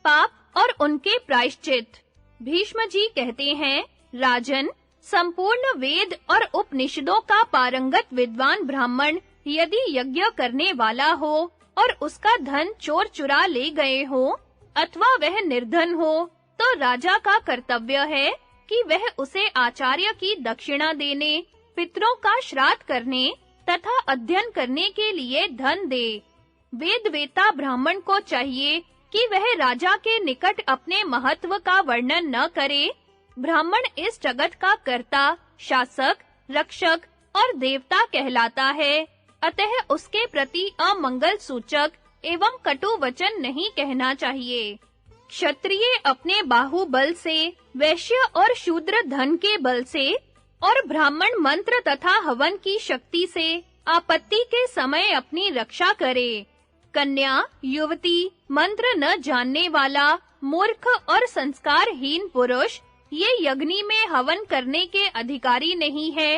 पाप और उनके प्रायश्चित। भीष्म जी कहते हैं, राजन, संपूर्ण वेद और उपनिषदों का पारंगत विद्वान ब्राह्मण यदि यज्ञ करने वाला हो और उसका धन चोर चुरा ले गए हो अथवा वह निर्धन हो, तो राजा का कर्तव्य है कि वह उसे आचार्य की दक्षिणा देने, पितरों का श्राद्ध करने तथा अध्ययन करने के लिए धन दे। वेदवेता ब्राह्मण को चाहिए कि वह राजा के निकट अपने महत्व का वर्णन न करे। ब्राह्मण इस जगत का कर्ता, शासक, रक्षक और देवता कहलाता है, अतः उसके प्रति अमंगल सूचक एवं कटु वचन नहीं कहना चाहिए। क्षत्रिय अपने बाहुबल से, वैश्य और शूद्र धन के बल से और ब्राह्मण मंत्र तथा हवन की शक्ति से आपत्ति के समय अपनी रक्षा करे। कन्या, युवती, मंत्र न जानने वाला, मूर्ख और संस्कारहीन पुरुष ये यज्ञ में हवन करने के अधिकारी नहीं है।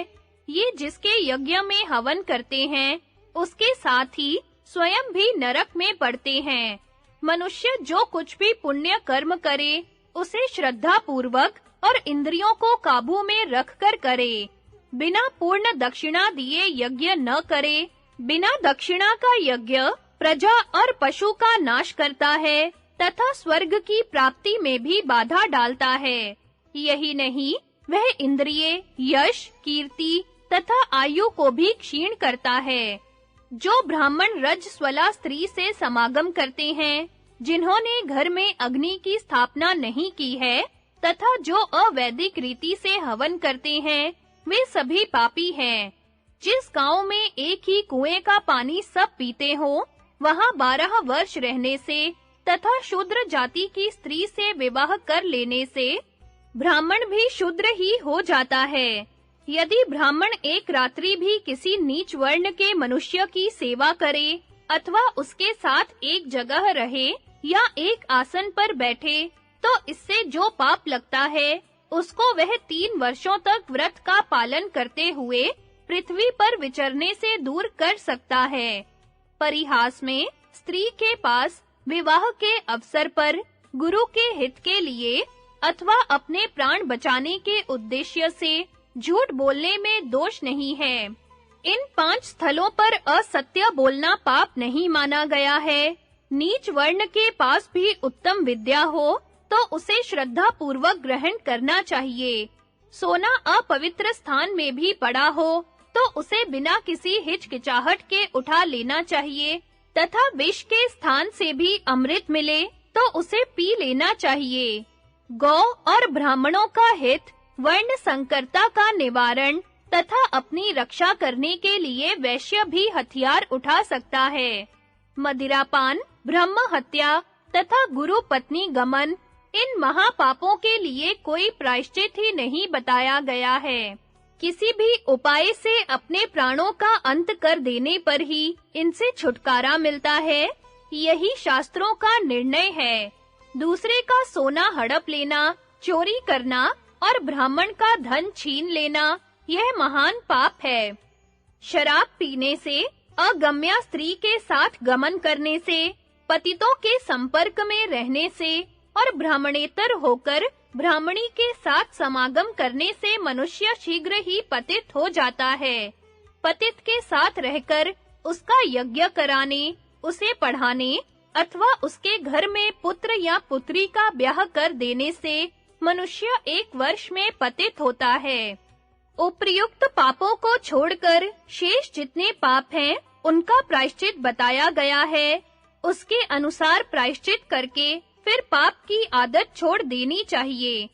ये जिसके यज्ञ में हवन करते हैं, उसके साथ ही स्वयं भी नरक में पड़ते हैं। मनुष्य जो कुछ भी पुण्य कर्म करे, उसे श्रद्धा पूर्वक और इंद्रियों को काबू में रखकर करे। बिना पूर्ण दक्षिणा दिए यज्ञ न करे। बिना दक्षिणा का यज्ञ प्रजा और पशु का नाश करता है तथा स्वर्ग की प्राप्ति में भी बाधा डालता है। यही नहीं, वह इंद्रिय, यश, कीर्ति तथा आयु को भी क्षीण करता है। जो ब्राह्मण रजस्वला स्त्री से समागम करते हैं, जिन्होंने घर में अग्नि की स्थापना नहीं की है तथा जो अवैदिक रीति से हवन करते हैं, वे सभी पापी हैं। जिस गांव में एक ही कुएं का पानी सब पीते हो, वहां 12 वर्ष रहने से तथा शूद्र जाति की स्त्री से विवाह कर लेने से ब्राह्मण भी शूद्र ही हो जाता है। यदि ब्राह्मण एक रात्रि भी किसी नीच वर्ण के मनुष्य की सेवा करे अथवा उसके साथ एक जगह रहे या एक आसन पर बैठे, तो इससे जो पाप लगता है, उसको वह 3 वर्षों तक व्रत का पालन करते हुए पृथ्वी पर विचरने से दूर कर सकता है। परिहास में स्त्री के पास विवाह के अवसर पर गुरु के हित के लिए अथवा अपने प्राण बचाने के उद्देश्य से झूठ बोलने में दोष नहीं है। इन 5 स्थलों पर असत्य बोलना पाप नहीं माना गया है। नीच वर्ण के पास भी उत्तम विद्या हो तो उसे श्रद्धा पूर्वक ग्रहण करना चाहिए। सोना अपवित्र स्थान में भी पड़ा हो तो उसे बिना किसी हिचकिचाहट के उठा लेना चाहिए तथा विष के स्थान से भी अमृत मिले तो उसे पी लेना चाहिए। गौ और ब्राह्मणों का हित, वर्ण संकरता का निवारण तथा अपनी रक्षा करने के लिए वैश्य भी हथियार उठा सकता है। मदिरापान, ब्रह्म हत्या तथा गुरु पत्नी गमन, इन महापापों के लिए कोई प्रायश्चित ही नहीं बताया गया है। किसी भी उपाय से अपने प्राणों का अंत कर देने पर ही इनसे छुटकारा मिलता है। यही शास्त्रों का निर्णय है। दूसरे का सोना हड़प लेना, चोरी करना और ब्राह्मण का धन छीन लेना, यह महान पाप है। शराब पीने से, अगम्या स्त्री के साथ गमन करने से, पतितों के संपर्क में रहने से और ब्राह्मणेतर होकर ब्राह्मणी के साथ समागम करने से मनुष्य शीघ्र ही पतित हो जाता है। पतित के साथ रहकर उसका यज्ञ कराने, उसे पढ़ाने अथवा उसके घर में पुत्र या पुत्री का ब्याह कर देने से मनुष्य 1 वर्ष में पतित होता है। उपर्युक्त पापों को छोड़कर शेष जितने पाप हैं, उनका प्रायश्चित बताया गया है। उसके अनुसार प्रायश्चित करके फिर पाप की आदत छोड़ देनी चाहिए।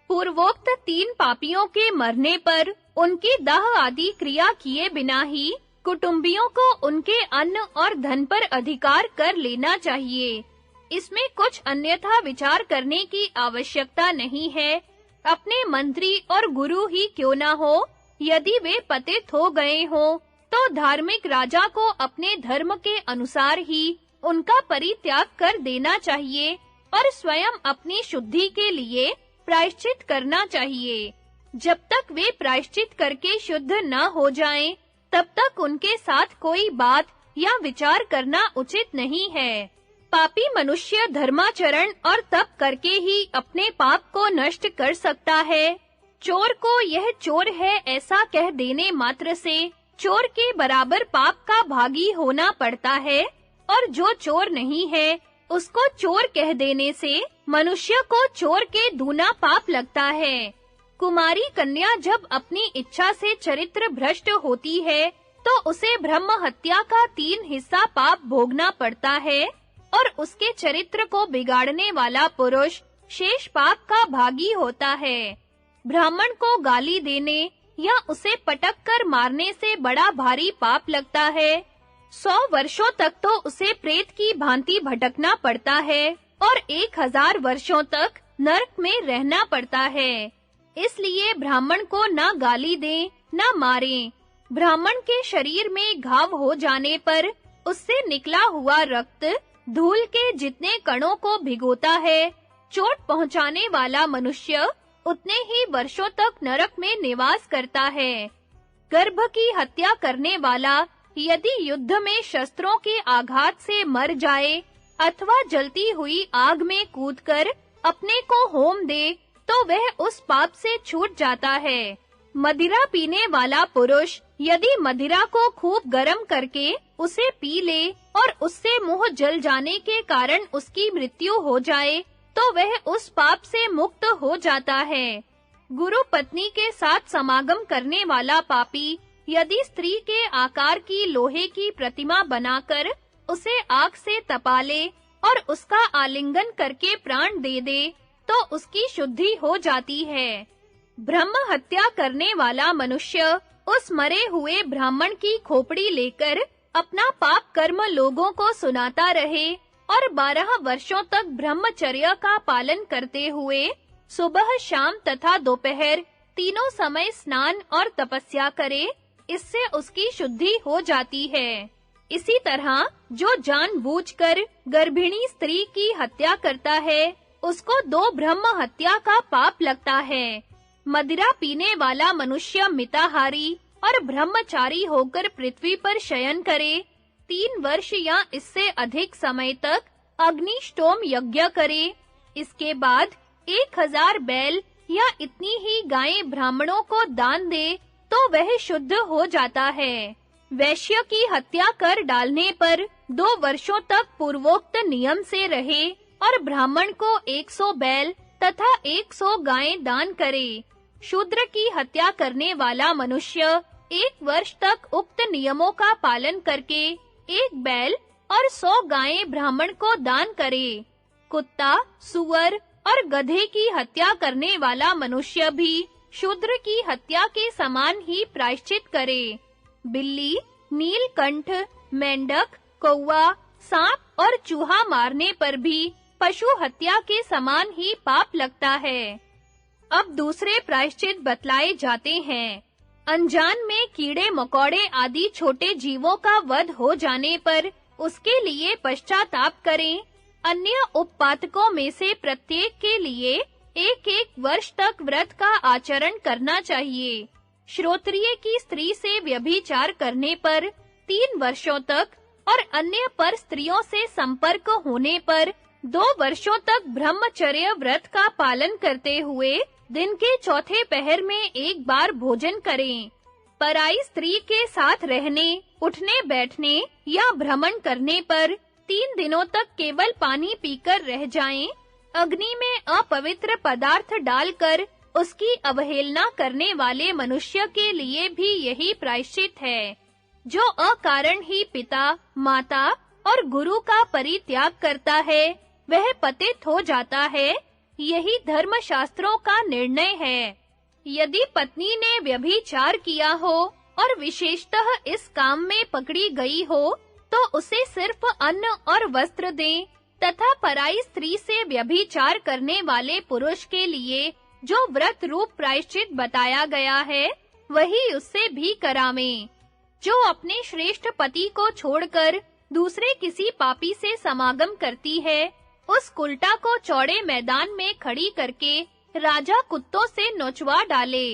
पूर्वोक्त 3 पापियों के मरने पर उनकी दाह आदि क्रिया किए बिना ही कुटुंबियों को उनके अन्न और धन पर अधिकार कर लेना चाहिए। इसमें कुछ अन्यथा विचार करने की आवश्यकता नहीं है। अपने मंत्री और गुरु ही क्यों ना हो, यदि वे पतित हो गए हों, तो धार्मिक राजा को अपने धर्म के अनुसार ही उनका परित्याग कर देना चाहिए और स्वयं अपनी शुद्धि के लिए प्रायश्चित करना चाहिए। जब तक वे प्रायश्चित करके शुद्ध न हो जाएं, तब तक उनके साथ कोई बात या विचार करना उचित नहीं है। पापी मनुष्य धर्माचरण और तप करके ही अपने पाप को नष्ट कर सकता है। चोर को यह चोर है ऐसा कह देने मात्र से चोर के बराबर पाप का भागी होना पड़ता है, और जो चोर नहीं है उसको चोर कह देने से मनुष्य को चोर के दूना पाप लगता है। कुमारी कन्या जब अपनी इच्छा से चरित्र भ्रष्ट होती है तो उसे ब्रह्म हत्या का 3 हिस्सा पाप भोगना पड़ता है, और उसके चरित्र को बिगाड़ने वाला पुरुष शेष पाप का भागी होता है। ब्राह्मण को गाली देने या उसे पटक कर मारने से बड़ा भारी पाप लगता है। 100 वर्षों तक तो उसे प्रेत की भांति भटकना पड़ता है और 1000 वर्षों तक नरक में रहना पड़ता है। इसलिए ब्राह्मण को ना गाली दें, ना मारें। ब्राह्मण के शरीर में घाव हो जाने पर उससे निकला हुआ रक्त धूल के जितने कणों को भिगोता है, चोट पहुंचाने वाला मनुष्य उतने ही वर्षों तक नरक में निवास करता है। गर्भ की हत्या करने वाला यदि युद्ध में शस्त्रों के आघात से मर जाए अथवा जलती हुई आग में कूदकर अपने को होम दे तो वह उस पाप से छूट जाता है। मदिरा पीने वाला पुरुष यदि मदिरा को खूब गर्म करके उसे पी ले और उससे मुंह जल जाने के कारण उसकी मृत्यु हो जाए तो वह उस पाप से मुक्त हो जाता है। गुरु पत्नी के साथ समागम करने वाला पापी यदि स्त्री के आकार की लोहे की प्रतिमा बनाकर उसे आग से तपा ले और उसका आलिंगन करके प्राण दे दे तो उसकी शुद्धि हो जाती है। ब्रह्म हत्या करने वाला मनुष्य उस मरे हुए ब्राह्मण की खोपड़ी लेकर अपना पाप कर्म लोगों को सुनाता रहे और 12 वर्षों तक ब्रह्मचर्य का पालन करते हुए सुबह, शाम तथा दोपहर तीनों समय स्नान और तपस्या करे, इससे उसकी शुद्धि हो जाती है। इसी तरह जो जानबूझकर गर्भिणी स्त्री की हत्या करता है, उसको 2 ब्रह्म हत्या का पाप लगता है। मदिरा पीने वाला मनुष्य मिताहारी और ब्रह्मचारी होकर पृथ्वी पर शयन करे, 3 वर्ष या इससे अधिक समय तक अग्निष्टोम यज्ञ करे, इसके बाद 1000 बैल या इतनी ही गायें ब्राह्मणों को दान दे तो वह शुद्ध हो जाता है। वैश्य की हत्या कर डालने पर 2 वर्षों तक पूर्वोक्त नियम से रहे और ब्राह्मण को 100 बैल तथा 100 गायें दान करे। शूद्र की हत्या करने वाला मनुष्य 1 वर्ष तक उक्त नियमों का पालन करके 1 बैल और 100 गायें ब्राह्मण को दान करे। कुत्ता, सुअर और गधे की हत्या करने वाला मनुष्य भी शूद्र की हत्या के समान ही प्रायश्चित करे। बिल्ली, नीलकंठ, मेंढक, कौवा, सांप और चूहा मारने पर भी पशु हत्या के समान ही पाप लगता है। अब दूसरे प्रायश्चित बतलाए जाते हैं। अनजान में कीड़े मकोड़े आदि छोटे जीवों का वध हो जाने पर उसके लिए पश्चाताप करें। अन्य उपपातकों में से प्रत्येक के लिए 1-1 वर्ष तक व्रत का आचरण करना चाहिए। श्रोत्रिय की स्त्री से व्यभिचार करने पर 3 वर्षों तक और अन्य पर स्त्रियों से संपर्क होने पर 2 वर्षों तक ब्रह्मचर्य व्रत का पालन करते हुए दिन के चौथे पहर में 1 बार भोजन करें। पराई स्त्री के साथ रहने, उठने बैठने या भ्रमण करने पर 3 दिनों तक केवल पानी पीकर रह जाएं। अग्नि में अपवित्र पदार्थ डालकर उसकी अवहेलना करने वाले मनुष्य के लिए भी यही प्रायश्चित है। जो अकारण ही पिता, माता और गुरु का परित्याग करता है, वह पतित हो जाता है। यही धर्मशास्त्रों का निर्णय है। यदि पत्नी ने व्यभिचार किया हो और विशेषतः इस काम में पकड़ी गई हो, तो उसे सिर्फ अन्न और वस्त्र दें तथा पराई स्त्री से व्यभिचार करने वाले पुरुष के लिए जो व्रत रूप प्रायश्चित बताया गया है, वही उससे भी करावें। जो अपने श्रेष्ठ पति को छोड़कर दूसरे किसी पापी से समागम करती है, उस कुलटा को चौड़े मैदान में खड़ी करके राजा कुत्तों से नोचवा डाले।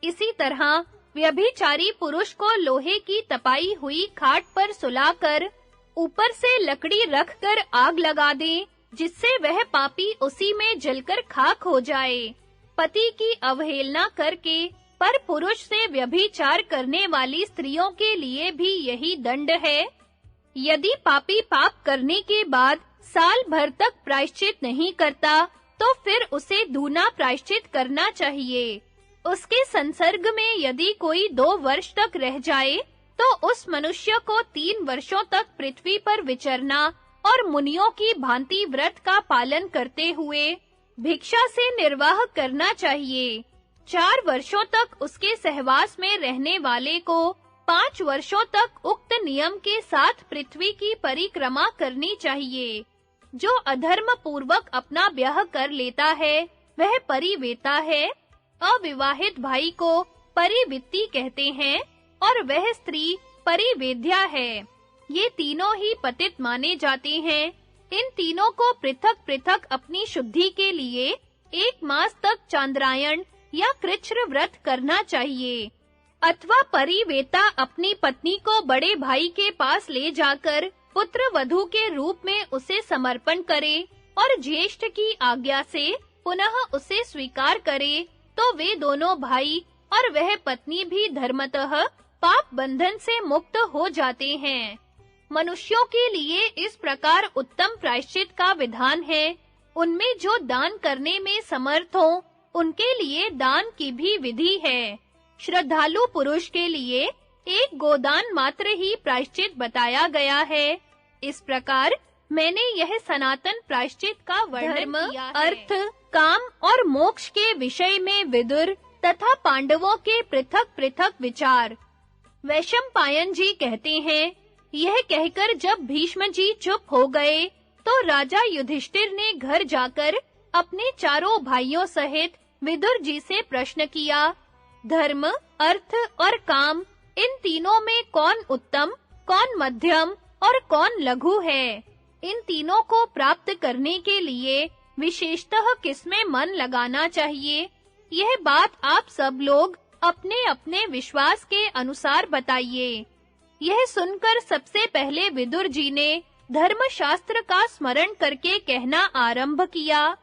इसी तरह व्यभिचारी पुरुष को लोहे की तपाई हुई खाट पर सुलाकर ऊपर से लकड़ी रखकर आग लगा दें, जिससे वह पापी उसी में जलकर खाक हो जाए। पति की अवहेलना करके पर पुरुष से व्यभिचार करने वाली स्त्रियों के लिए भी यही दंड है। यदि पापी पाप करने के बाद साल भर तक प्रायश्चित नहीं करता, तो फिर उसे दूना प्रायश्चित करना चाहिए। उसके संसर्ग में यदि कोई 2 वर्ष तक रह जाए, तो उस मनुष्य को 3 वर्षों तक पृथ्वी पर विचरना और मुनियों की भांति व्रत का पालन करते हुए भिक्षा से निर्वाह करना चाहिए। 4 वर्षों तक उसके सहवास में रहने वाले को 5 वर्षों तक उक्त नियम के साथ पृथ्वी की परिक्रमा करनी चाहिए। जो अधर्म पूर्वक अपना ब्याह कर लेता है, वह परिवेता है। अविवाहित भाई को परिवित्ती कहते हैं और वह स्त्री परिवेद्या है। ये तीनों ही पतित माने जाते हैं। इन तीनों को पृथक-पृथक अपनी शुद्धि के लिए 1 मास तक चांद्रायण या कृच्छ्र व्रत करना चाहिए। अथवा परिवेता अपनी पत्नी को बड़े भाई के पास ले जाकर पुत्र वधू के रूप में उसे समर्पण करे और ज्येष्ठ की आज्ञा से पुनः उसे स्वीकार करे, तो वे दोनों भाई और वह पत्नी भी धर्मतः पाप बंधन से मुक्त हो जाते हैं। मनुष्यों के लिए इस प्रकार उत्तम प्रायश्चित का विधान है। उनमें जो दान करने में समर्थ हो, उनके लिए दान की भी विधि है। श्रद्धालु पुरुष के लिए 1 गोदान मात्र ही प्रायश्चित बताया गया है। इस प्रकार मैंने यह सनातन प्रायश्चित का वर्णन किया है। अर्थ, काम और मोक्ष के विषय में विदुर तथा पांडवों के पृथक-पृथक विचार। वैशंपायन जी कहते हैं, यह कहकर जब भीष्म जी चुप हो गए, तो राजा युधिष्ठिर ने घर जाकर अपने चारों भाइयों सहित विदुर जी से प्रश्न किया, धर्म, अर्थ और काम, इन तीनों में कौन उत्तम, कौन मध्यम और कौन लघु है? इन तीनों को प्राप्त करने के लिए विशेषतः किसमें मन लगाना चाहिए? यह बात आप सब लोग अपने-अपने विश्वास के अनुसार बताइए। यह सुनकर सबसे पहले विदुर जी ने धर्मशास्त्र का स्मरण करके कहना आरंभ किया।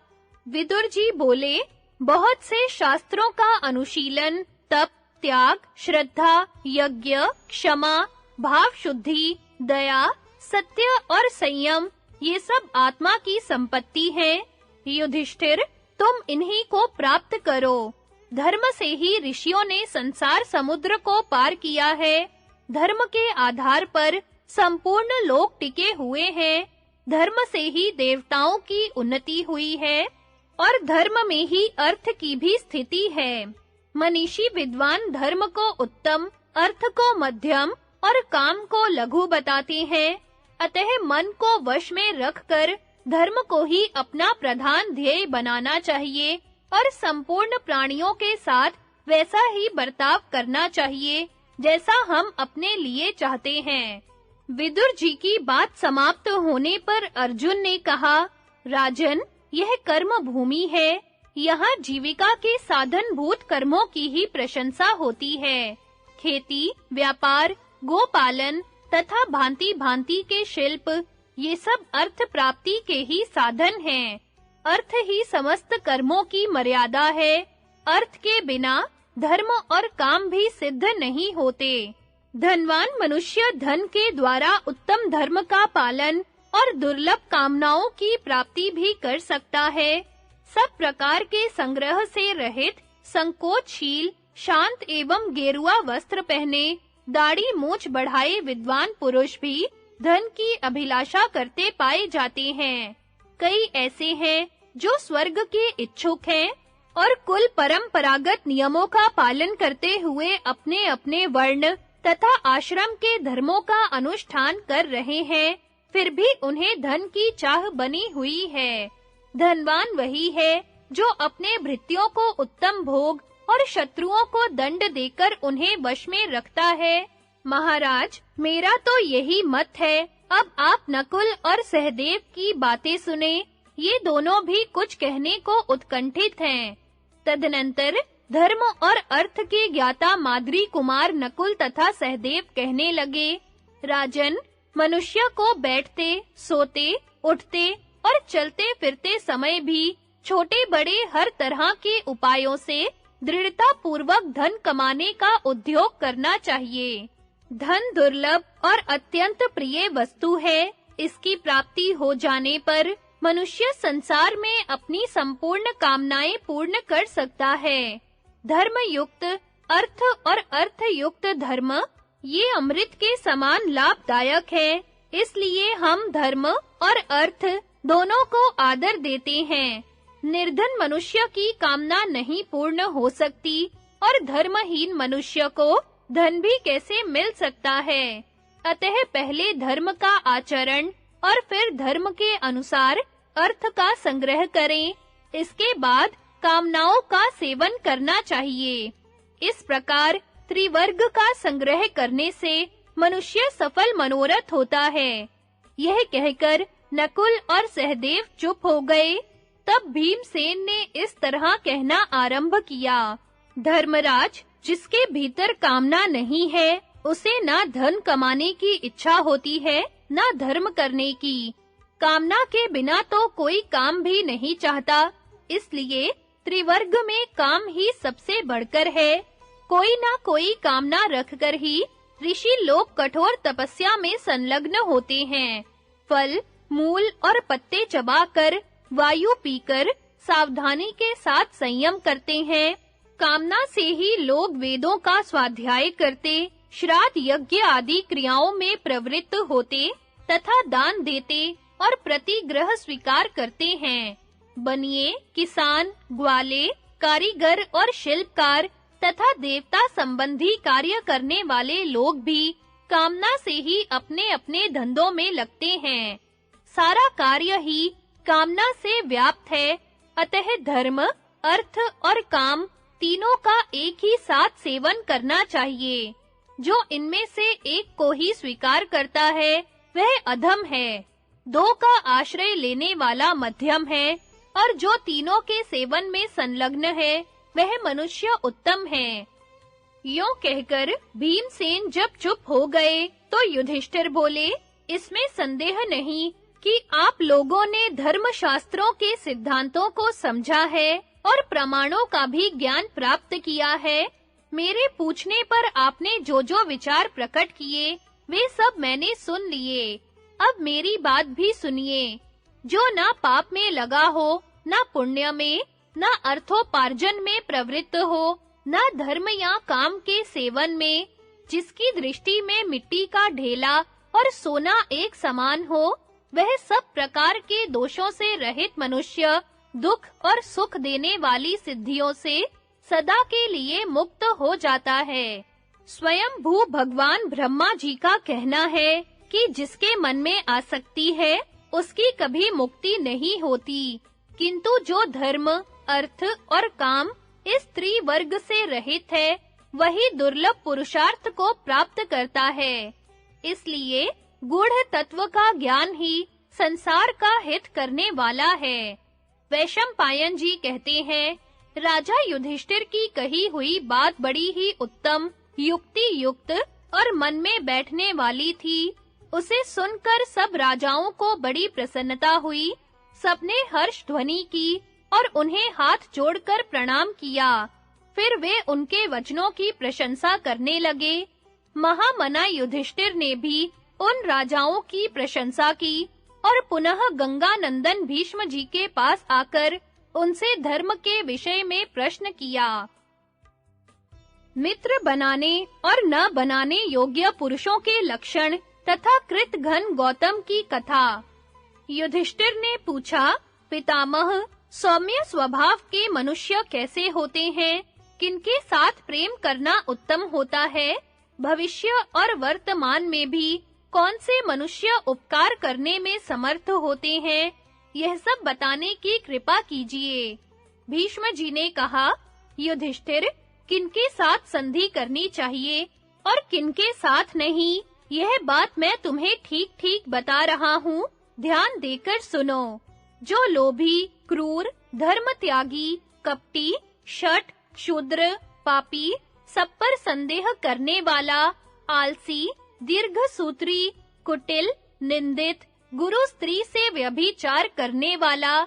विदुर जी बोले, बहुत से शास्त्रों का अनुशीलन तप, त्याग, श्रद्धा, यज्ञ, क्षमा, भाव शुद्धि, दया, सत्य और संयम, ये सब आत्मा की संपत्ति है। युधिष्ठिर, तुम इन्हीं को प्राप्त करो। धर्म से ही ऋषियों ने संसार समुद्र को पार किया है। धर्म के आधार पर संपूर्ण लोक टिके हुए हैं। धर्म से ही देवताओं की उन्नति हुई है और धर्म में ही अर्थ की भी स्थिति है। मनीषी विद्वान धर्म को उत्तम, अर्थ को मध्यम और काम को लघु बताते हैं। अतः मन को वश में रखकर धर्म को ही अपना प्रधान ध्येय बनाना चाहिए और संपूर्ण प्राणियों के साथ वैसा ही बर्ताव करना चाहिए जैसा हम अपने लिए चाहते हैं। विदुर जी की बात समाप्त होने पर अर्जुन ने कहा, राजन, यह कर्म भूमि है। यहाँ जीविका के साधनभूत कर्मों की ही प्रशंसा होती है। खेती, व्यापार, गोपालन तथा भांति-भांति के शिल्प, ये सब अर्थ प्राप्ति के ही साधन हैं। अर्थ ही समस्त कर्मों की मर्यादा है। अर्थ के बिना धर्म और काम भी सिद्ध नहीं होते। धनवान मनुष्य धन के द्वारा उत्तम धर्म का पालन और दुर्लभ कामनाओं की प्राप्ति भी कर सकता है। सब प्रकार के संग्रह से रहित, संकोचशील, शांत एवं गेरुआ वस्त्र पहने, दाढ़ी मूंछ बढ़ाए विद्वान पुरुष भी धन की अभिलाषा करते पाए जाते हैं। कई ऐसे हैं जो स्वर्ग के इच्छुक हैं और कुल परंपरागत नियमों का पालन करते हुए अपने-अपने वर्ण तथा आश्रम के धर्मों का अनुष्ठान कर रहे हैं, फिर भी उन्हें धन की चाह बनी हुई है। धनवान वही है जो अपने भृत्यों को उत्तम भोग और शत्रुओं को दंड देकर उन्हें वश में रखता है। महाराज, मेरा तो यही मत है। अब आप नकुल और सहदेव की बातें सुने। ये दोनों भी कुछ कहने को उत्कंठित हैं। तदनंतर धर्म और अर्थ के ज्ञाता माद्री कुमार नकुल तथा सहदेव कहने लगे, राजन, मनुष्य को बैठते, सोते, उठते और चलते फिरते समय भी छोटे बड़े हर तरह के उपायों से दृढ़ता पूर्वक धन कमाने का उद्योग करना चाहिए। धन दुर्लभ और अत्यंत प्रिय वस्तु है। इसकी प्राप्ति हो जाने पर मनुष्य संसार में अपनी संपूर्ण कामनाएं पूर्ण कर सकता है। धर्म युक्त अर्थ और अर्थ युक्त धर्म ये अमृत के समान लाभदायक है। इसलिए हम धर्म और अर्थ दोनों को आदर देते हैं। निर्धन मनुष्य की कामना नहीं पूर्ण हो सकती और धर्महीन मनुष्य को धन भी कैसे मिल सकता है। अतः पहले धर्म का आचरण और फिर धर्म के अनुसार अर्थ का संग्रह करें। इसके बाद कामनाओं का सेवन करना चाहिए। इस प्रकार त्रिवर्ग का संग्रह करने से मनुष्य सफल मनोरथ होता है। यह कहकर नकुल और सहदेव चुप हो गए। तब भीमसेन ने इस तरह कहना आरंभ किया। धर्मराज, जिसके भीतर कामना नहीं है, उसे ना धन कमाने की इच्छा होती है, ना धर्म करने की। कामना के बिना तो कोई काम भी नहीं चाहता। इसलिए त्रिवर्ग में काम ही सबसे बढ़कर है। कोई ना कोई कामना रखकर ही ऋषि लोग कठोर तपस्या में संलग्न होते हैं। फल, मूल और पत्ते चबाकर, वायु पीकर सावधानी के साथ संयम करते हैं। कामना से ही लोग वेदों का स्वाध्याय करते, श्राद्ध यज्ञ आदि क्रियाओं में प्रवृत्त होते तथा दान देते और प्रतिग्रह स्वीकार करते हैं। बनिए, किसान, ग्वाले, कारीगर और शिल्पकार तथा देवता संबंधी कार्य करने वाले लोग भी कामना से ही अपने-अपने धंधों में लगते हैं। सारा कार्य ही कामना से व्याप्त है। अतः धर्म, अर्थ और काम तीनों का एक ही साथ सेवन करना चाहिए। जो इनमें से एक को ही स्वीकार करता है, वह अधम है। दो का आश्रय लेने वाला मध्यम है और जो तीनों के सेवन में संलग्न है, वह मनुष्य उत्तम है। यों कहकर भीमसेन जब चुप हो गए, तो युधिष्ठिर बोले, इसमें संदेह नहीं कि आप लोगों ने धर्मशास्त्रों के सिद्धांतों को समझा है और प्रमाणों का भी ज्ञान प्राप्त किया है। मेरे पूछने पर आपने जो विचार प्रकट किए, वे सब मैंने सुन लिए। अब मेरी बात भी सुनिए। जो ना पाप में लगा हो, ना पुण्य में, ना अर्थोपार्जन में प्रवृत्त हो, ना धर्म या काम के सेवन में, जिसकी दृष्टि में मिट्टी का ढेला और सोना एक समान हो, वह सब प्रकार के दोषों से रहित मनुष्य दुख और सुख देने वाली सिद्धियों से सदा के लिए मुक्त हो जाता है। स्वयं भू भगवान ब्रह्मा जी का कहना है कि जिसके मन में आसक्ति है, उसकी कभी मुक्ति नहीं होती। किंतु जो धर्म, अर्थ और काम इस त्रिवर्ग से रहित है, वही दुर्लभ पुरुषार्थ को प्राप्त करता है। इसलिए गूढ़ तत्व का ज्ञान ही संसार का हित करने वाला है। वैशंपायन जी कहते हैं, राजा युधिष्ठिर की कही हुई बात बड़ी ही उत्तम, युक्ति युक्त और मन में बैठने वाली थी। उसे सुनकर सब राजाओं को बड़ी प्रसन्नता हुई। सबने हर्ष ध्वनि की और उन्हें हाथ जोड़कर प्रणाम किया। फिर वे उनके वचनों की प्रशंसा करने लगे। महामना युधिष्ठिर ने भी उन राजाओं की प्रशंसा की और पुनः गंगानंदन भीष्म जी के पास आकर उनसे धर्म के विषय में प्रश्न किया। मित्र बनाने और न बनाने योग्य पुरुषों के लक्षण तथा कृतघ्न गौतम की कथा। युधिष्ठिर ने पूछा, पितामह, सौम्य स्वभाव के मनुष्य कैसे होते हैं? किनके साथ प्रेम करना उत्तम होता है? भविष्य और वर्तमान में भी कौन से मनुष्य उपकार करने में समर्थ होते हैं? यह सब बताने की कृपा कीजिए। भीष्म जी ने कहा, युधिष्ठिर, किनके साथ संधि करनी चाहिए और किनके साथ नहीं, यह बात मैं तुम्हें ठीक-ठीक बता रहा हूँ, ध्यान देकर सुनो। जो लोभी, क्रूर, धर्म त्यागी, कपटी, शठ, शूद्र, पापी, सब पर संदेह करने वाला, आलसी, दीर्घसूत्री, कुटिल, निंदित, गुरु स्त्री से व्यभिचार करने वाला,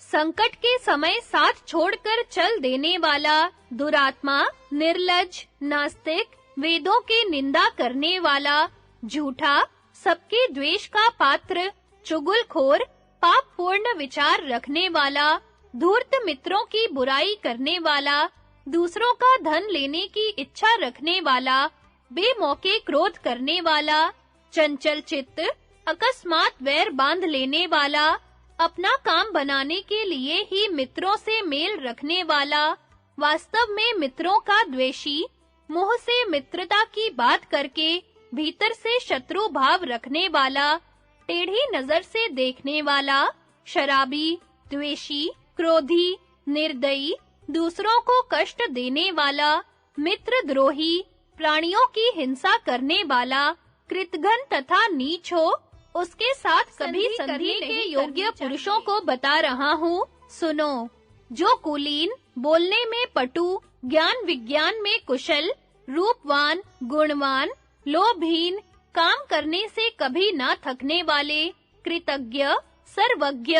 संकट के समय साथ छोड़कर चल देने वाला, दुरात्मा, निर्लज, नास्तिक, वेदों की निंदा करने वाला, झूठा, सबके द्वेष का पात्र, चुगलखोर, पापपूर्ण विचार रखने वाला, धूर्त मित्रों की बुराई करने वाला, दूसरों का धन लेने की इच्छा रखने वाला, बेमौके क्रोध करने वाला, चंचल चित्त, अकस्मात वैर बांध लेने वाला, अपना काम बनाने के लिए ही मित्रों से मेल रखने वाला, वास्तव में मित्रों का द्वेषी, मुंह से मित्रता की बात करके भीतर से शत्रु भाव रखने वाला, टेढ़ी नजर से देखने वाला, शराबी, द्वेषी, क्रोधी, निर्दयी, दूसरों को कष्ट देने वाला, मित्रद्रोही, प्राणियों की हिंसा करने वाला, कृतघ्न तथा नीच हो, उसके साथ कभी संधि के योग्य पुरुषों को बता रहा हूँ, सुनो। जो कुलीन, बोलने में पटु, ज्ञान विज्ञान में कुशल, रूपवान, गुणवान, लोभहीन, काम करने से कभी ना थकने वाले, कृतज्ञ, सर्वज्ञ,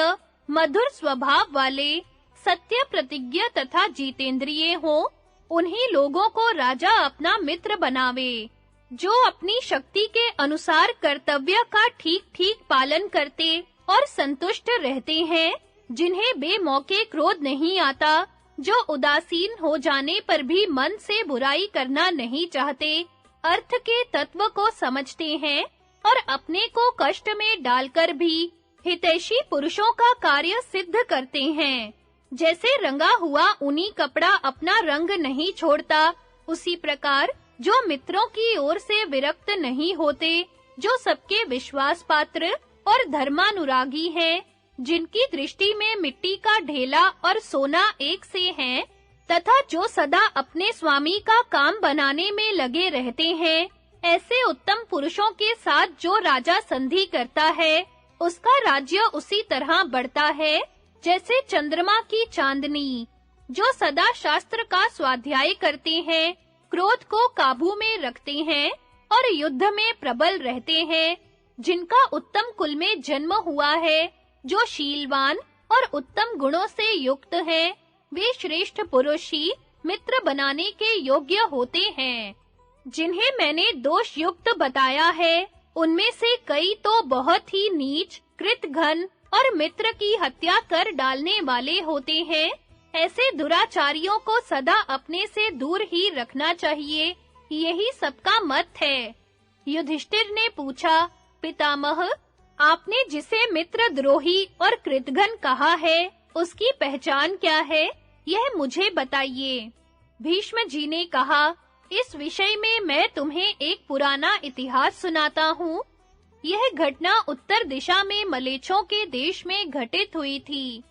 मधुर स्वभाव वाले, सत्य प्रतिज्ञ तथा जितेंद्रिय हो, उन्हीं लोगों को राजा अपना मित्र बनावे। जो अपनी शक्ति के अनुसार कर्तव्य का ठीक-ठीक पालन करते और संतुष्ट रहते हैं, जिन्हें बेमौके क्रोध नहीं आता, जो उदासीन हो जाने पर भी मन से बुराई करना नहीं चाहते, अर्थ के तत्व को समझते हैं और अपने को कष्ट में डालकर भी हितैषी पुरुषों का कार्य सिद्ध करते हैं। जैसे रंगा हुआ ऊनी कपड़ा अपना रंग नहीं छोड़ता, उसी प्रकार जो मित्रों की ओर से विरक्त नहीं होते, जो सबके विश्वास पात्र और धर्मानुरागी हैं, जिनकी दृष्टि में मिट्टी का ढेला और सोना एक से हैं, तथा जो सदा अपने स्वामी का काम बनाने में लगे रहते हैं, ऐसे उत्तम पुरुषों के साथ जो राजा संधि करता है, उसका राज्य उसी तरह बढ़ता है जैसे चंद्रमा की चांदनी। जो सदा शास्त्र का स्वाध्याय करते हैं, क्रोध को काबू में रखते हैं और युद्ध में प्रबल रहते हैं, जिनका उत्तम कुल में जन्म हुआ है, जो शीलवान और उत्तम गुणों से युक्त हैं, वे श्रेष्ठ पुरुष ही मित्र बनाने के योग्य होते हैं। जिन्हें मैंने दोष युक्त बताया है, उनमें से कई तो बहुत ही नीच, कृतघ्न और मित्र की हत्या कर डालने वाले होते हैं। ऐसे दुराचारियों को सदा अपने से दूर ही रखना चाहिए, यही सबका मत है। युधिष्ठिर ने पूछा, पितामह, आपने जिसे मित्रद्रोही और कृतघ्न कहा है, उसकी पहचान क्या है, यह मुझे बताइए। भीष्म जी ने कहा, इस विषय में मैं तुम्हें एक पुराना इतिहास सुनाता हूँ। यह घटना उत्तर दिशा में मलेच्छों के देश में घटित हुई थी।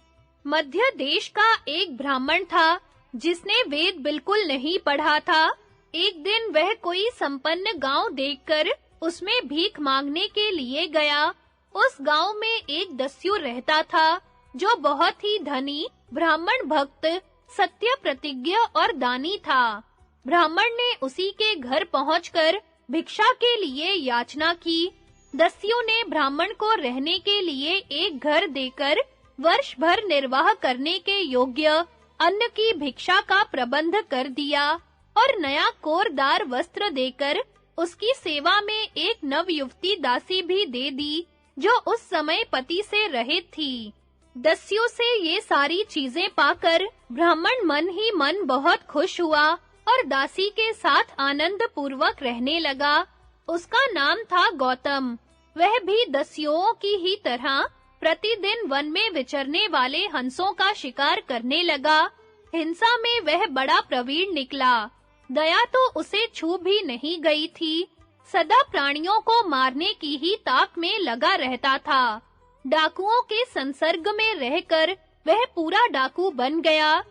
मध्य देश का एक ब्राह्मण था, जिसने वेद बिल्कुल नहीं पढ़ा था। एक दिन वह कोई संपन्न गांव देखकर उसमें भीख मांगने के लिए गया। उस गांव में एक दस्यु रहता था, जो बहुत ही धनी, ब्राह्मण भक्त, सत्य प्रतिज्ञ और दानी था। ब्राह्मण ने उसी के घर पहुंचकर भिक्षा के लिए याचना की। दस्यु ने ब्राह्मण को रहने के लिए एक घर देकर वर्ष भर निर्वाह करने के योग्य अन्न की भिक्षा का प्रबंध कर दिया और नया कोरदार वस्त्र देकर उसकी सेवा में एक नवयुवती दासी भी दे दी, जो उस समय पति से रहित थी। दस्यु से ये सारी चीजें पाकर ब्राह्मण मन ही मन बहुत खुश हुआ और दासी के साथ आनंद पूर्वक रहने लगा। उसका नाम था गौतम। वह भी दस्युओं की ही तरह प्रतिदिन वन में विचरने वाले हंसों का शिकार करने लगा। हिंसा में वह बड़ा प्रवीण निकला। दया तो उसे छू भी नहीं गई थी। सदा प्राणियों को मारने की ही ताक में लगा रहता था। डाकुओं के संसर्ग में रहकर वह पूरा डाकू बन गया।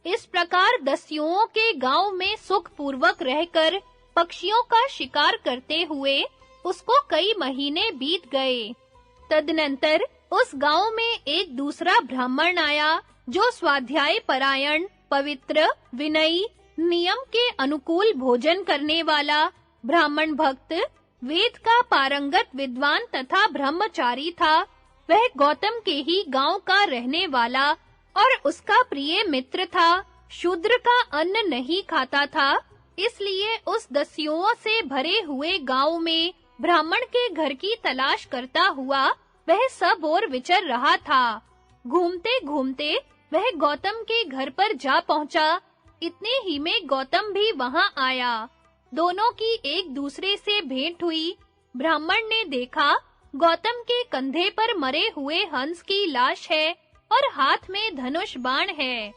इस प्रकार दस्युओं के गांव में सुख पूर्वक रहकर पक्षियों का शिकार करते हुए उसको कई महीने बीत गए। तदनंतर उस गांव में एक दूसरा ब्राह्मण आया, जो स्वाध्याय परायण, पवित्र, विनयी, नियम के अनुकूल भोजन करने वाला, ब्राह्मण भक्त, वेद का पारंगत विद्वान तथा ब्रह्मचारी था। वह गौतम के ही गांव का रहने वाला और उसका प्रिय मित्र था। शूद्र का अन्न नहीं खाता था, इसलिए उस दस्युओं से भरे हुए गांव में ब्राह्मण के घर की तलाश करता हुआ वह सब ओर विचर रहा था। घूमते-घूमते वह गौतम के घर पर जा पहुंचा। इतने ही में गौतम भी वहां आया। दोनों की एक दूसरे से भेंट हुई। ब्राह्मण ने देखा गौतम के कंधे पर मरे हुए हंस की लाश है और हाथ में धनुष बाण है।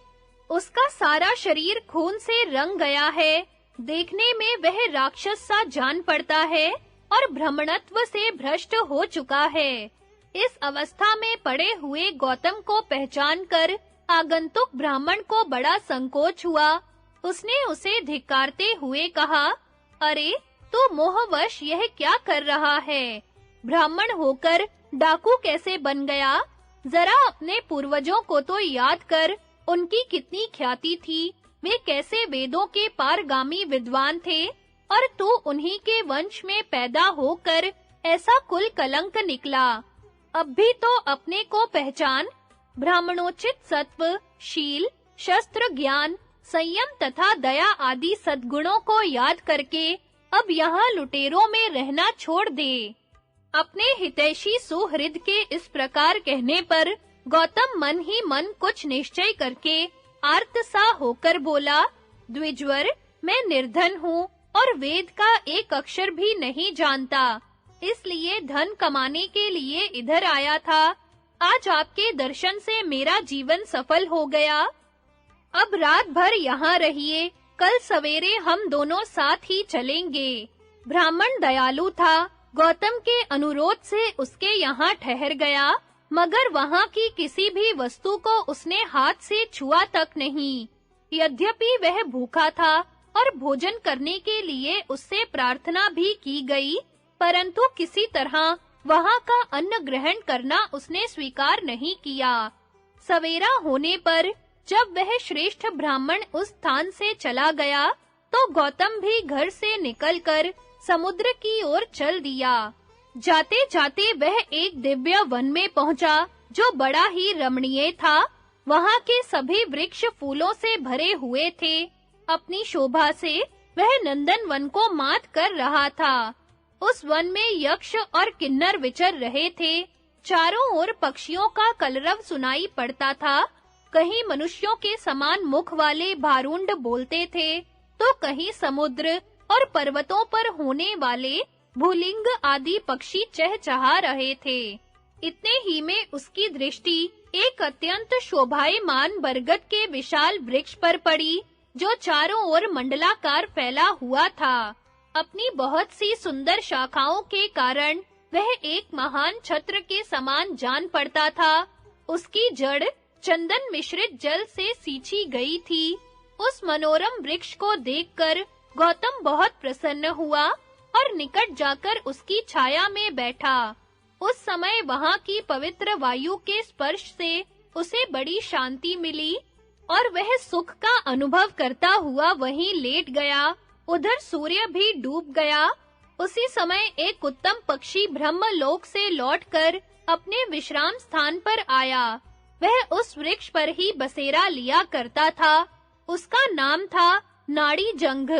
उसका सारा शरीर खून से रंग गया है। देखने में वह राक्षस सा जान पड़ता है और ब्राह्मणत्व से भ्रष्ट हो चुका है। इस अवस्था में पड़े हुए गौतम को पहचानकर आगंतुक ब्राह्मण को बड़ा संकोच हुआ। उसने उसे धिक्कारते हुए कहा, अरे, तू मोहवश यह क्या कर रहा है? ब्राह्मण होकर डाकू कैसे बन गया? जरा अपने पूर्वजों को तो याद कर, उनकी कितनी ख्याति थी। वे कैसे वेदों के पारगामी विद्वान थे और तू उन्हीं के वंश में पैदा होकर ऐसा कुल कलंक निकला। अब भी तो अपने को पहचान। ब्राह्मणोचित सत्व, शील, शस्त्र ज्ञान, संयम तथा दया आदि सद्गुणों को याद करके अब यहाँ लुटेरों में रहना छोड़ दे। अपने हितैषी सुहृद के इस प्रकार कहने पर गौतम मन ही मन कुछ निश्चय करके आर्त सा होकर बोला, द्विजवर, मैं निर्धन हूँ और वेद का एक अक्षर भी नहीं जानता, इसलिए धन कमाने के लिए इधर आया था। आज आपके दर्शन से मेरा जीवन सफल हो गया। अब रात भर यहाँ रहिए, कल सवेरे हम दोनों साथ ही चलेंगे। ब्राह्मण दयालु था। गौतम के अनुरोध से उसके यहाँ ठहर गया, मगर वहाँ की किसी भी वस्तु को उसने हाथ से छुआ तक नहीं। यद्यपि वह भूखा था और भोजन करने के लिए उससे प्रार्थना भी की गई, परंतु किसी तरह वहाँ का अन्न ग्रहण करना उसने स्वीकार नहीं किया। सवेरा होने पर जब वह श्रेष्ठ ब्राह्मण उस स्थान से चला गया, तो गौतम भी घर से निकलकर समुद्र की ओर चल दिया। जाते-जाते वह एक दिव्य वन में पहुंचा, जो बड़ा ही रमणीय था। वहां के सभी वृक्ष फूलों से भरे हुए थे। अपनी शोभा से वह नंदन वन को मात कर रहा था। उस वन में यक्ष और किन्नर विचर रहे थे। चारों ओर पक्षियों का कलरव सुनाई पड़ता था। कहीं मनुष्यों के समान मुख वाले भारुंड बोलते थे, तो कहीं समुद्र और पर्वतों पर होने वाले भूलिंग आदि पक्षी चहचहा रहे थे। इतने ही में उसकी दृष्टि एक अत्यंत शोभायमान बरगद के विशाल वृक्ष पर पड़ी, जो चारों ओर मंडलाकार फैला हुआ था। अपनी बहुत सी सुंदर शाखाओं के कारण वह एक महान छत्र के समान जान पड़ता था। उसकी जड़ चंदन मिश्रित जल से सींची गई थी। उस मनोरम वृक्ष को देखकर गौतम बहुत प्रसन्न हुआ और निकट जाकर उसकी छाया में बैठा। उस समय वहां की पवित्र वायु के स्पर्श से उसे बड़ी शांति मिली और वह सुख का अनुभव करता हुआ वहीं लेट गया। उधर सूर्य भी डूब गया। उसी समय एक उत्तम पक्षी ब्रह्मलोक से लौटकर अपने विश्राम स्थान पर आया। वह उस वृक्ष पर ही बसेरा लिया करता था। उसका नाम था नाड़ी जंघ।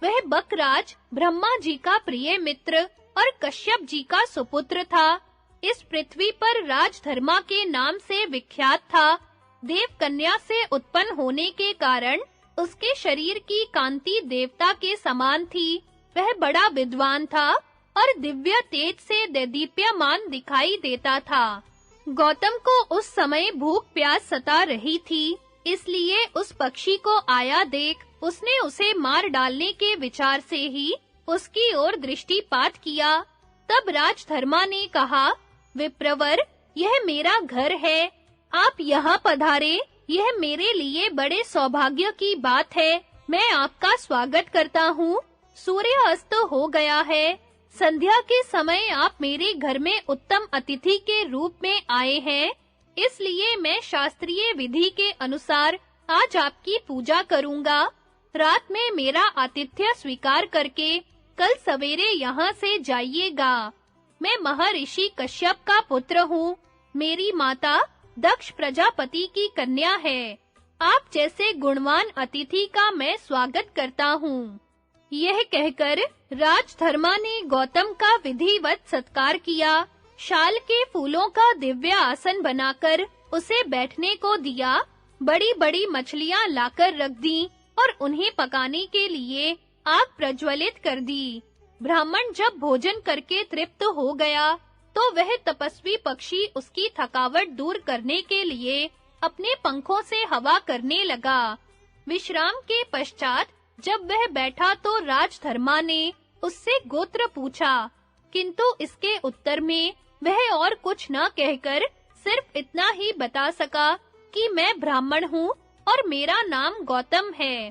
वह बकराज ब्रह्मा जी का प्रिय मित्र और कश्यप जी का सुपुत्र था। इस पृथ्वी पर राजधर्मा के नाम से विख्यात था। देव कन्या से उत्पन्न होने के कारण उसके शरीर की कांति देवता के समान थी। वह बड़ा विद्वान था और दिव्य तेज से दैदीप्यमान दिखाई देता था। गौतम को उस समय भूख प्यास सता रही थी, इसलिए उस पक्षी को आया देख उसने उसे मार डालने के विचार से ही उसकी ओर दृष्टिपात किया। तब राजधर्मा ने कहा, विप्रवर, यह मेरा घर है, आप यहाँ पधारे। यह मेरे लिए बड़े सौभाग्य की बात है। मैं आपका स्वागत करता हूँ। सूर्य अस्त हो गया है। संध्या के समय आप मेरे घर में उत्तम अतिथि के रूप में आए हैं, इसलिए मैं शास्त्रीय विधि के अनुसार आज आपकी पूजा करूंगा। रात में मेरा आतिथ्य स्वीकार करके कल सवेरे यहाँ से जाइएगा। मैं महर्षि कश्यप का पुत्र हूँ। मेरी माता दक्ष प्रजापति की कन्या है। आप जैसे गुणवान अतिथि का मैं स्वागत करता हूँ। यह कहकर राजधर्मा ने गौतम का विधिवत सत्कार किया। शाल के फूलों का दिव्य आसन बनाकर उसे बैठने को दिया। बड़ी-बड़ी मछलियां लाकर रख दी और उन्हें पकाने के लिए आग प्रज्वलित कर दी। ब्राह्मण जब भोजन करके तृप्त हो गया, तो वह तपस्वी पक्षी उसकी थकावट दूर करने के लिए अपने पंखों से हवा करने लगा। विश्राम के पश्चात जब वह बैठा तो राजधर्मा ने उससे गोत्र पूछा, किंतु इसके उत्तर में वह और कुछ न कहकर सिर्फ इतना ही बता सका कि मैं ब्राह्मण हूँ और मेरा नाम गौतम है।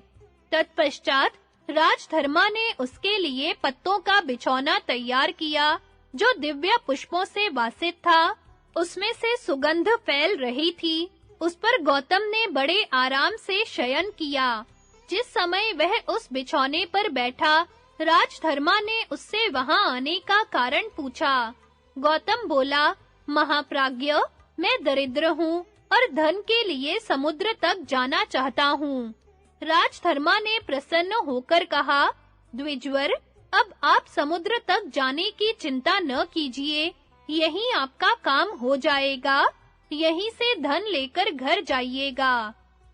तत्पश्चात राजधर्मा ने उसके लिए पत्तों का बिछौना तैयार किया, जो दिव्य पुष्पों से वासित था। उसमें से सुगंध फैल रही थी। उस पर गौतम ने बड़े आराम से शयन किया। जिस समय वह उस बिछौने पर बैठा, राजधर्मा ने उससे वहां आने का कारण पूछा। गौतम बोला, महाप्राज्ञ, मैं दरिद्र हूँ और धन के लिए समुद्र तक जाना चाहता हूँ। राजधर्मा ने प्रसन्न होकर कहा, द्विजवर, अब आप समुद्र तक जाने की चिंता न कीजिए। यहीं आपका काम हो जाएगा। यहीं से धन लेकर घर जाइएगा।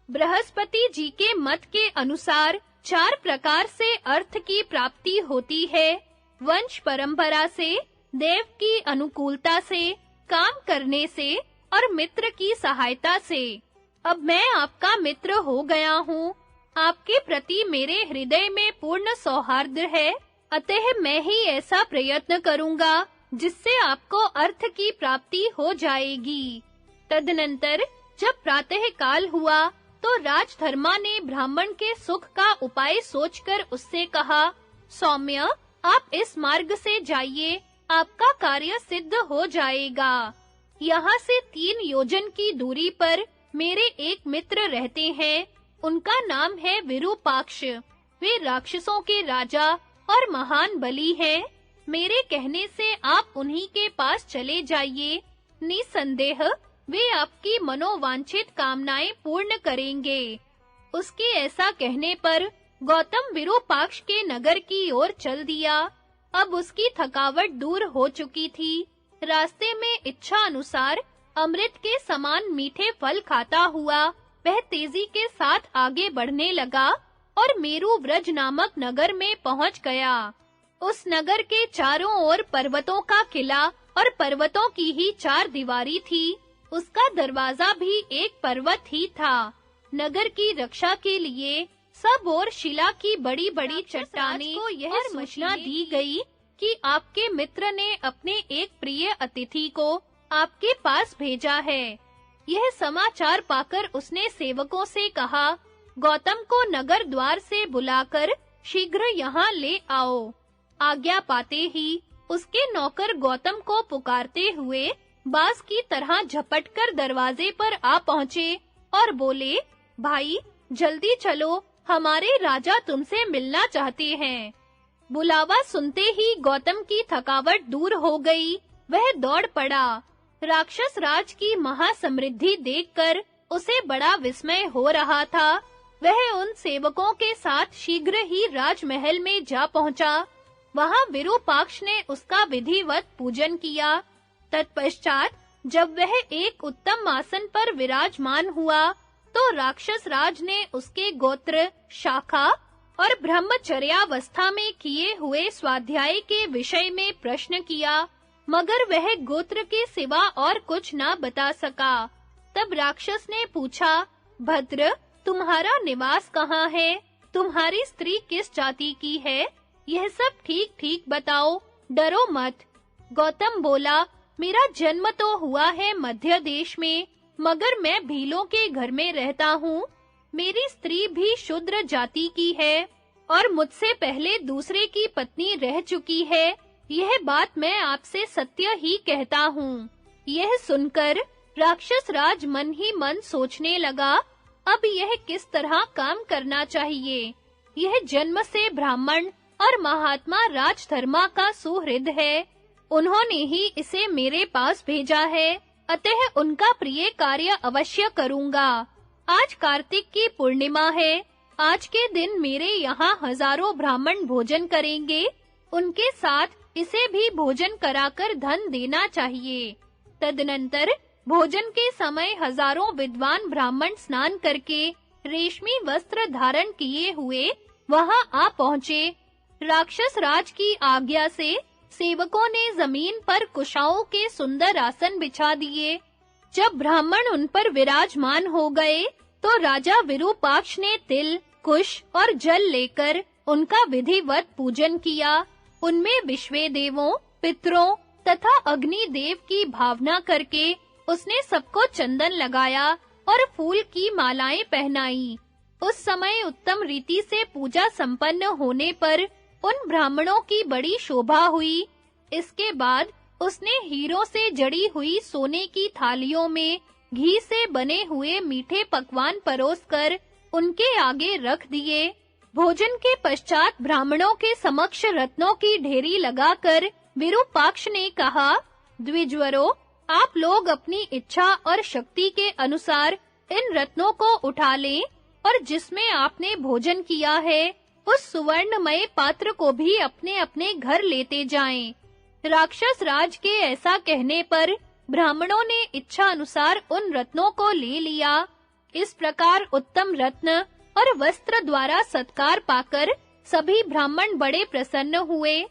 बृहस्पति जी के मत के अनुसार 4 प्रकार से अर्थ की प्राप्ति होती है। वंश परंपरा से, देव की अनुकूलता से, काम करने से और मित्र की सहायता से। अब मैं आपका मित्र हो गया हूँ। आपके प्रति मेरे हृदय में पूर्ण सौहार्द है। अतः मैं ही ऐसा प्रयत्न करूँगा जिससे आपको अर्थ की प्राप्ति हो जाएगी। तदनंतर जब प्रातः काल हुआ, तो राजधर्मा ने ब्राह्मण के सुख का उपाय सोचकर उससे कहा, सौम्य, आप इस मार्ग से जाइए, आपका कार्य सिद्ध हो जाएगा। यहाँ से 3 योजन की दूरी पर मेरे एक मित्र रहते हैं। उनका नाम है विरूपाक्ष। वे राक्षसों के राजा और महान बली हैं। मेरे कहने से आप उन्हीं के पास चले जाइए। निसंदेह वे आपकी मनोवांछित कामनाएं पूर्ण करेंगे। उसके ऐसा कहने पर गौतम विरूपाक्ष के नगर की ओर चल दिया। अब उसकी थकावट दूर हो चुकी थी। रास्ते में इच्छा अनुसार अमृत के समान मीठे फल खाता हुआ वह तेजी के साथ आगे बढ़ने लगा और मेरु व्रज नामक नगर में पहुंच गया। उस नगर के चारों ओर पर्वतों का किला और पर्वतों की ही 4 दीवारी थी। उसका दरवाजा भी एक पर्वत ही था। नगर की रक्षा के लिए सब ओर शिला की बड़ी-बड़ी चट्टानें को यह सूचना दी गई कि आपके मित्र ने अपने एक प्रिय अतिथि को आपके पास भेजा है। यह समाचार पाकर उसने सेवकों से कहा, गौतम को नगर द्वार से बुलाकर शीघ्र यहाँ ले आओ। आज्ञा पाते ही उसके नौकर गौतम को पुकारते हुए बाज की तरह झपटकर दरवाजे पर आ पहुँचे और बोले, भाई जल्दी चलो, हमारे राजा तुमसे मिलना चाहते हैं। बुलावा सुनते ही गौतम की थकावट दूर हो गई। वह दौड़ पड़ा। राक्षस राज की महासमृद्धि देखकर उसे बड़ा विस्मय हो रहा था। वह उन सेवकों के साथ शीघ्र ही राजमहल में जा पहुंचा। वहां विरूपाक्ष ने उसका विधिवत पूजन किया। तत्पश्चात जब वह एक उत्तम आसन पर विराजमान हुआ, तो राक्षस राज ने उसके गोत्र, शाखा और ब्रह्मचर्यावस्था में किए हुए स्वाध्याय के विषय में प्रश्न किया, मगर वह गोत्र के सिवा और न ना बता सका। तब राक्षस ने पूछा, भद्र, तुम्हारा निवास कहाँ है? तुम्हारी स्त्री किस जाति की है? यह सब ठीक-ठीक बताओ, डरो मत। गौतम बोला, मेरा जन्म तो हुआ है मध्य देश में, मगर मैं भीलों के घर में रहता हूँ। मेरी स्त्री भी शूद्र जाति की है और मुझसे पहले दूसरे की पत्नी रह चुकी है। यह बात मैं आपसे सत्य ही कहता हूँ। यह सुनकर राक्षस राज मन ही मन सोचने लगा, अब यह किस तरह काम करना चाहिए। यह जन्म से ब्राह्मण और महात्मा राजधर्मा का सुहृद है। उन्होंने ही इसे मेरे पास भेजा है, अतः उनका प्रिय कार्य अवश्य करूंगा। आज कार्तिक की पूर्णिमा है। आज के दिन मेरे यहाँ हजारों ब्राह्मण भोजन करेंगे। उनके साथ इसे भी भोजन कराकर धन देना चाहिए। तदनंतर भोजन के समय हजारों विद्वान ब्राह्मण स्नान करके रेशमी वस्त्र धारण किए हुए वहां आ पहुंचे। राक्षस राज की आज्ञा से सेवकों ने जमीन पर कुशाओं के सुंदर आसन बिछा दिए। जब ब्राह्मण उन पर विराजमान हो गए, तो राजा विरूपाक्ष ने तिल, कुश और जल लेकर उनका विधिवत पूजन किया। उनमें विश्वे देवों, पितरों तथा अग्नि देव की भावना करके उसने सबको चंदन लगाया और फूल की मालाएं पहनाई। उस समय उत्तम रीति से पूजा संपन्न होने पर उन ब्राह्मणों की बड़ी शोभा हुई। इसके बाद उसने हीरों से जड़ी हुई सोने की थालियों में घी से बने हुए मीठे पकवान परोसकर उनके आगे रख दिए। भोजन के पश्चात ब्राह्मणों के समक्ष रत्नों की ढेरी लगाकर विरूपाक्ष ने कहा, द्विजवरों, आप लोग अपनी इच्छा और शक्ति के अनुसार इन रत्नों को उठा लें और जिसमें आपने भोजन किया है उस सुवर्णमय पात्र को भी अपने-अपने घर लेते जाएं। राक्षस राज के ऐसा कहने पर ब्राह्मणों ने इच्छा अनुसार उन रत्नों को ले लिया। इस प्रकार उत्तम रत्न और वस्त्र द्वारा सत्कार पाकर सभी ब्राह्मण बड़े प्रसन्न हुए।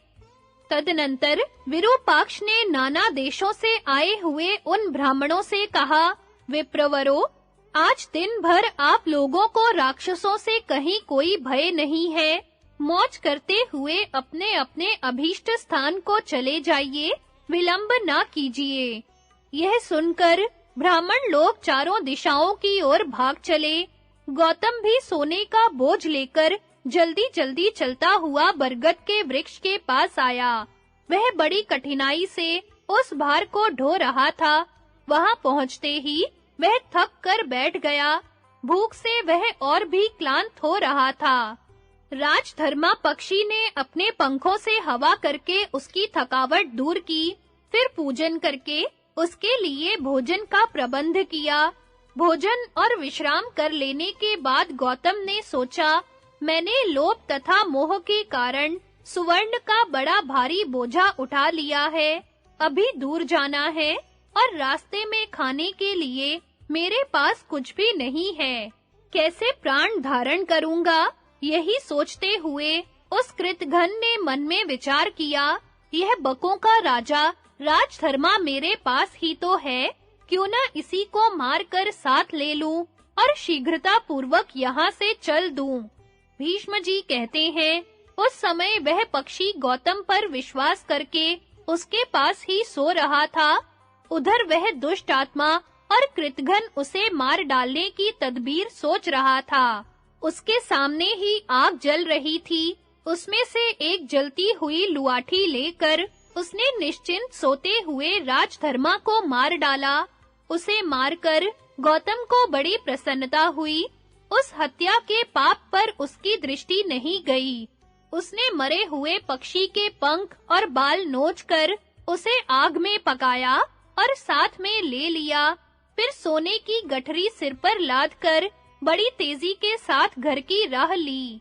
तदनंतर विरूपाक्ष ने नाना देशों से आए हुए उन ब्राह्मणों से कहा, विप्रवरों, आज दिन भर आप लोगों को राक्षसों से कहीं कोई भय नहीं है। मौज करते हुए अपने-अपने अभीष्ट स्थान को चले जाइए, विलंब ना कीजिए। यह सुनकर ब्राह्मण लोग चारों दिशाओं की ओर भाग चले। गौतम भी सोने का बोझ लेकर जल्दी-जल्दी चलता हुआ बरगद के वृक्ष के पास आया। वह बड़ी कठिनाई से उस भार को ढो रहा था। वहां पहुंचते ही वह थक कर बैठ गया। भूख से वह और भी क्लांत हो रहा था। राजधर्मा पक्षी ने अपने पंखों से हवा करके उसकी थकावट दूर की, फिर पूजन करके उसके लिए भोजन का प्रबंध किया। भोजन और विश्राम कर लेने के बाद गौतम ने सोचा, मैंने लोभ तथा मोह के कारण सुवर्ण का बड़ा भारी बोझा उठा लिया है। अभी दूर जाना है और रास्ते में खाने के लिए मेरे पास कुछ भी नहीं है। कैसे प्राण धारण करूंगा? यही सोचते हुए उस कृतघ्न ने मन में विचार किया, यह बकों का राजा राजधर्मा मेरे पास ही तो है, क्यों न इसी को मारकर साथ ले लूं और शीघ्रता पूर्वक यहाँ से चल दूं। भीष्म जी कहते हैं, उस समय वह पक्षी गौतम पर विश्वास करके उसके पास ही सो रहा था। उधर वह दुष्ट आत्मा और कृतघ्न उसे मार डालने की तदबीर सोच रहा था। उसके सामने ही आग जल रही थी। उसमें से एक जलती हुई लुआठी लेकर उसने निश्चिंत सोते हुए राजधर्मा को मार डाला। उसे मारकर गौतम को बड़ी प्रसन्नता हुई। उस हत्या के पाप पर उसकी दृष्टि नहीं गई। उसने मरे हुए पक्षी के पंख और बाल नोचकर उसे आग में पकाया और साथ में ले लिया। फिर सोने की गठरी सिर पर लादकर बड़ी तेजी के साथ घर की राह ली।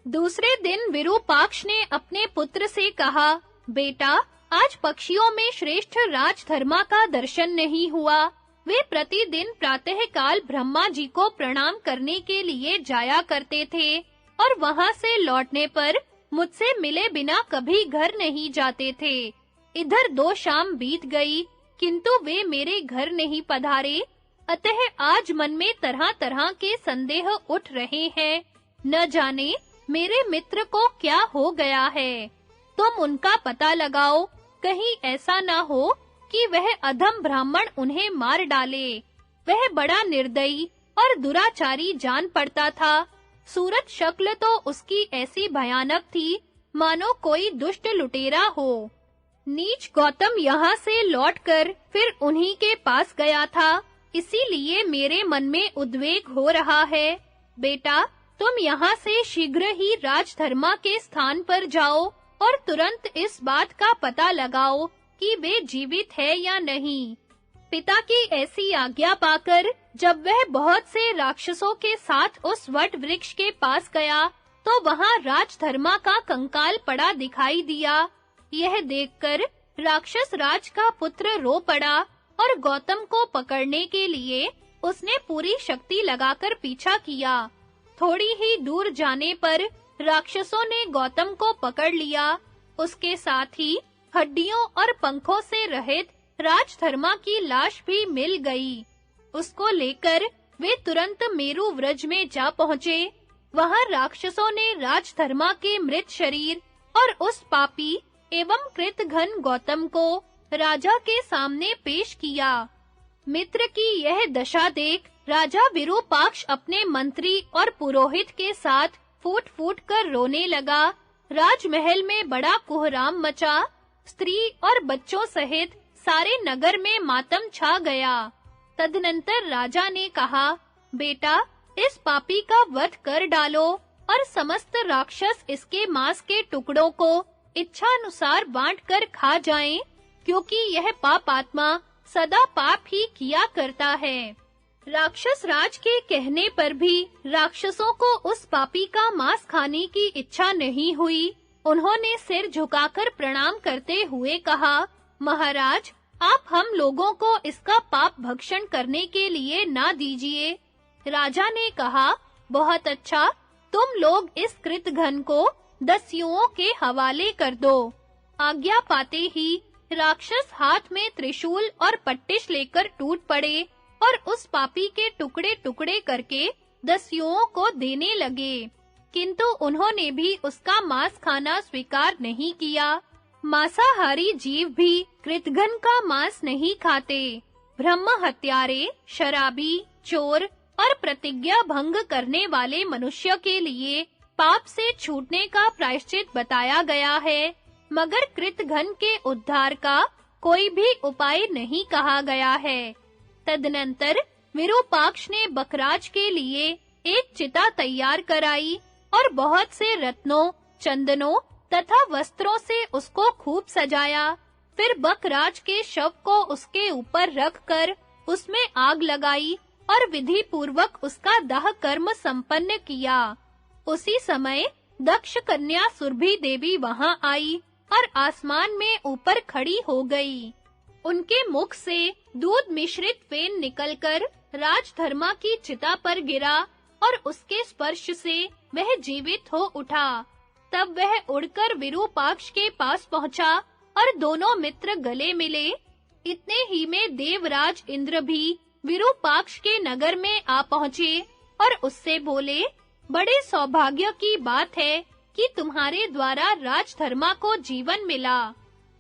दूसरे दिन विरूपाक्ष ने अपने पुत्र से कहा, बेटा, आज पक्षियों में श्रेष्ठ राजधर्मा का दर्शन नहीं हुआ। वे प्रतिदिन प्रातःकाल ब्रह्मा जी को प्रणाम करने के लिए जाया करते थे और वहां से लौटने पर मुझसे मिले बिना कभी घर नहीं जाते थे। इधर 2 शाम बीत गई, किंतु वे मेरे घर नहीं पधारे। अतः आज मन में तरह-तरह के संदेह उठ रहे हैं। न जाने मेरे मित्र को क्या हो गया है। तुम उनका पता लगाओ, कहीं ऐसा ना हो कि वह अधम ब्राह्मण उन्हें मार डाले। वह बड़ा निर्दयी और दुराचारी जान पड़ता था। सूरत शक्ल तो उसकी ऐसी भयानक थी, मानो कोई दुष्ट लुटेरा हो। नीच गौतम यहाँ से लौटकर फिर उन्हीं के पास गया था, इसीलिए मेरे मन में उद्वेग हो रहा है। बेटा, तुम यहाँ से शीघ्र ही राजधर्मा के स्थान पर जाओ और तुरंत इस बात का पता लगाओ कि वे जीवित है या नहीं। पिता की ऐसी आज्ञा पाकर जब वह बहुत से राक्षसों के साथ उस वट वृक्ष के पास गया, तो वहां राजधर्मा का कंकाल पड़ा दिखाई दिया। यह देखकर राक्षस राज का पुत्र रो पड़ा और गौतम को पकड़ने के लिए उसने पूरी शक्ति लगाकर पीछा किया। थोड़ी ही दूर जाने पर राक्षसों ने गौतम को पकड़ लिया। उसके साथ ही हड्डियों और पंखों से रहित राजधर्मा की लाश भी मिल गई। उसको लेकर वे तुरंत मेरु व्रज में जा पहुंचे। वहां राक्षसों ने राजधर्मा के मृत शरीर और उस पापी एवं कृतघ्न गौतम को राजा के सामने पेश किया। मित्र की यह दशा देख राजा विरूपाक्ष अपने मंत्री और पुरोहित के साथ फूट-फूट कर रोने लगा। राजमहल में बड़ा कोहराम मचा। स्त्री और बच्चों सहित सारे नगर में मातम छा गया। तदनंतर राजा ने कहा, बेटा, इस पापी का वध कर डालो और समस्त राक्षस इसके मांस के टुकड़ों को इच्छानुसार बांटकर खा जाएं, क्योंकि यह पापात्मा सदा पाप ही किया करता है। राक्षस राज के कहने पर भी राक्षसों को उस पापी का मांस खाने की इच्छा नहीं हुई। उन्होंने सिर झुकाकर प्रणाम करते हुए कहा, महाराज, आप हम लोगों को इसका पाप भक्षण करने के लिए ना दीजिए। राजा ने कहा, बहुत अच्छा, तुम लोग इस कृतघ्न को दस्युओं के हवाले कर दो। आज्ञा पाते ही राक्षस हाथ में त्रिशूल और पट्टिश लेकर टूट पड़े और उस पापी के टुकड़े-टुकड़े करके दस्युओं को देने लगे, किंतु उन्होंने भी उसका मांस खाना स्वीकार नहीं किया। मांसाहारी जीव भी कृतघ्न का मांस नहीं खाते। ब्रह्म हत्यारे, शराबी, चोर और प्रतिज्ञा भंग करने वाले मनुष्य के लिए पाप से छूटने का प्रायश्चित बताया गया है, मगर कृतघ्न के उद्धार का कोई भी उपाय नहीं कहा गया है। तदनंतर विरूपाक्ष ने बकराज के लिए एक चिता तैयार कराई और बहुत से रत्नों, चंदनों तथा वस्त्रों से उसको खूब सजाया। फिर बकराज के शव को उसके ऊपर रखकर उसमें आग लगाई और विधि पूर्वक उसका दाह कर्म संपन्न किया। उसी समय दक्ष कन्या सुरभि देवी वहां आई और आसमान में ऊपर खड़ी हो गई। उनके मुख से दूध मिश्रित फेन निकलकर राजधर्मा की चिता पर गिरा और उसके स्पर्श से वह जीवित हो उठा। तब वह उड़कर विरूपाक्ष के पास पहुंचा और दोनों मित्र गले मिले। इतने ही में देवराज इंद्र भी विरूपाक्ष के नगर में आ पहुंचे और उससे बोले, बड़े सौभाग्य की बात है कि तुम्हारे द्वारा राजधर्मा को जीवन मिला।